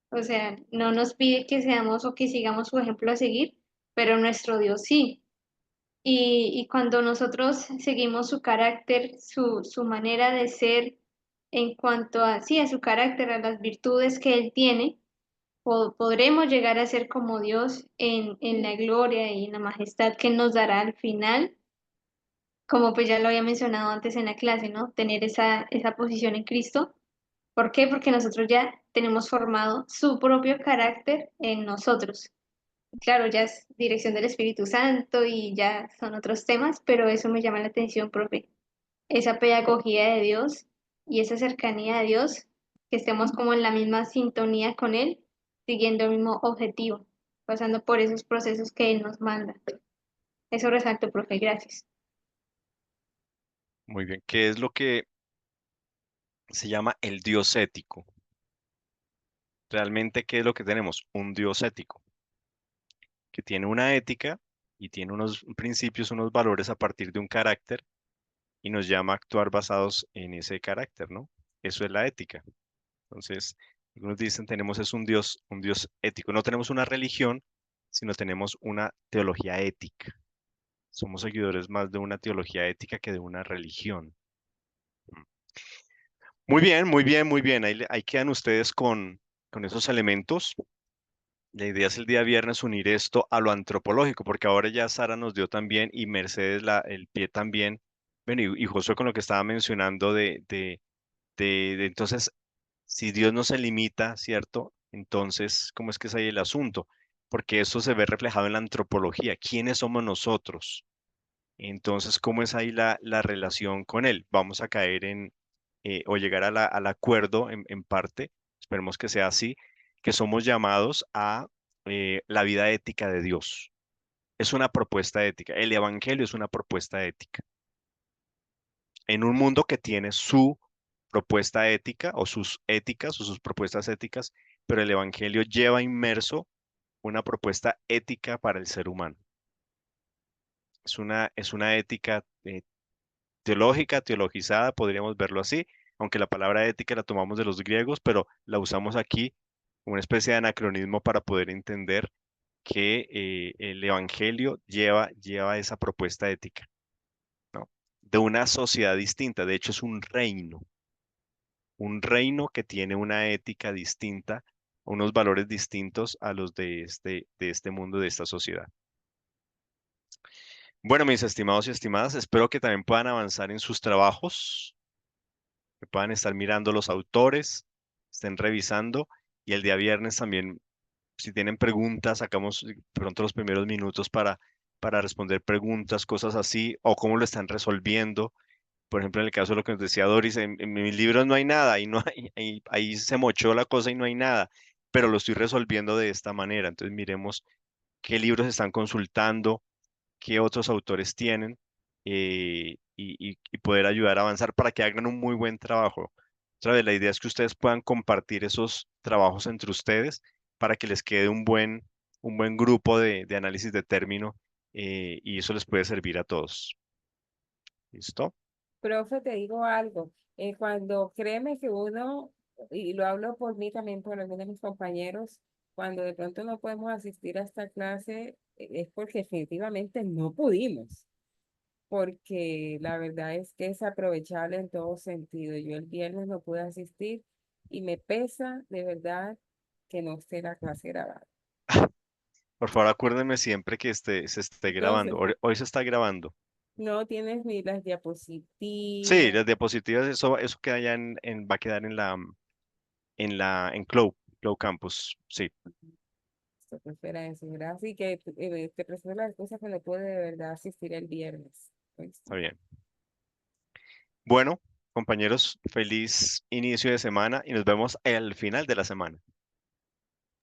O sea, no nos pide que seamos o que sigamos su ejemplo a seguir, pero nuestro Dios sí. Y cuando nosotros seguimos su carácter, su manera de ser en cuanto a, sí, a su carácter, a las virtudes que Él tiene, podremos llegar a ser como Dios en la gloria y en la majestad que Él nos dará al final, como pues ya lo había mencionado antes en la clase, ¿no? Tener esa posición en Cristo. ¿Por qué? Porque nosotros ya tenemos formado su propio carácter en nosotros. Claro, ya es dirección del Espíritu Santo y ya son otros temas, pero eso me llama la atención, profe. Esa pedagogía de Dios y esa cercanía de Dios, que estemos como en la misma sintonía con Él, siguiendo el mismo objetivo, pasando por esos procesos que Él nos manda. Eso resalto, profe, gracias. Muy bien. ¿Qué es lo que se llama el Dios ético? Realmente, ¿qué es lo que tenemos? Un Dios ético, que tiene una ética y tiene unos principios, unos valores a partir de un carácter y nos llama a actuar basados en ese carácter, ¿no? Eso es la ética. Entonces, algunos dicen tenemos es un Dios ético. No tenemos una religión, sino tenemos una teología ética. Somos seguidores más de una teología ética que de una religión. Mm. Muy bien, muy bien, muy bien. Ahí quedan ustedes con esos elementos. La idea es el día viernes unir esto a lo antropológico, porque ahora ya Sara nos dio también y Mercedes el pie también. Bueno, y Josué con lo que estaba mencionando entonces, si Dios no se limita, ¿cierto? Entonces, ¿cómo es que es ahí el asunto? Porque eso se ve reflejado en la antropología. ¿Quiénes somos nosotros? Entonces, ¿cómo es ahí la relación con Él? Vamos a caer o llegar al acuerdo en parte, esperemos que sea así, que somos llamados a la vida ética de Dios. Es una propuesta ética. El Evangelio es una propuesta ética. En un mundo que tiene su propuesta ética o sus éticas o sus propuestas éticas, pero el Evangelio lleva inmerso una propuesta ética para el ser humano. Es una ética teológica, teologizada, podríamos verlo así, aunque la palabra ética la tomamos de los griegos, pero la usamos aquí como una especie de anacronismo para poder entender que el Evangelio lleva esa propuesta ética, ¿no? De una sociedad distinta. De hecho, es un reino que tiene una ética distinta, unos valores distintos a los de este mundo, de esta sociedad. Bueno, mis estimados y estimadas, espero que también puedan avanzar en sus trabajos, que puedan estar mirando los autores, estén revisando, y el día viernes también, si tienen preguntas, sacamos pronto los primeros minutos para responder preguntas, cosas así, o cómo lo están resolviendo. Por ejemplo, en el caso de lo que nos decía Doris, en mis libros no hay nada, ahí, no hay, ahí se mochó la cosa y no hay nada, pero lo estoy resolviendo de esta manera. Entonces miremos qué libros están consultando, qué otros autores tienen, y poder ayudar a avanzar para que hagan un muy buen trabajo. Otra vez, la idea es que ustedes puedan compartir esos trabajos entre ustedes para que les quede un buen grupo de análisis de término, y eso les puede servir a todos. ¿Listo? Profe, te digo algo. Cuando créeme que uno, y lo hablo por mí también, por algunos de mis compañeros, cuando de pronto no podemos asistir a esta clase, es porque definitivamente no pudimos, porque la verdad es que es aprovechable en todo sentido. Yo el viernes no pude asistir y me pesa de verdad que no esté la clase grabada. Por favor, acuérdenme siempre que se esté grabando. Entonces, Hoy se está grabando. no tienes ni las Sí, diapositivas. las diapositivas, eso queda ya va a quedar en Cloud Campus. Sí, Esto prefiera eso, ¿verdad? Así que te presento las cosas que no puede de verdad asistir el viernes. ¿Oíste? está bien. Bueno, compañeros, feliz inicio de semana y nos vemos al final de la semana.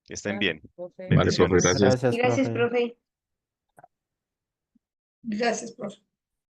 Que estén Gracias, bien. profe. Vale, profe, Bendiciones. gracias. Gracias, Gracias, profe. profe. Gracias, profe.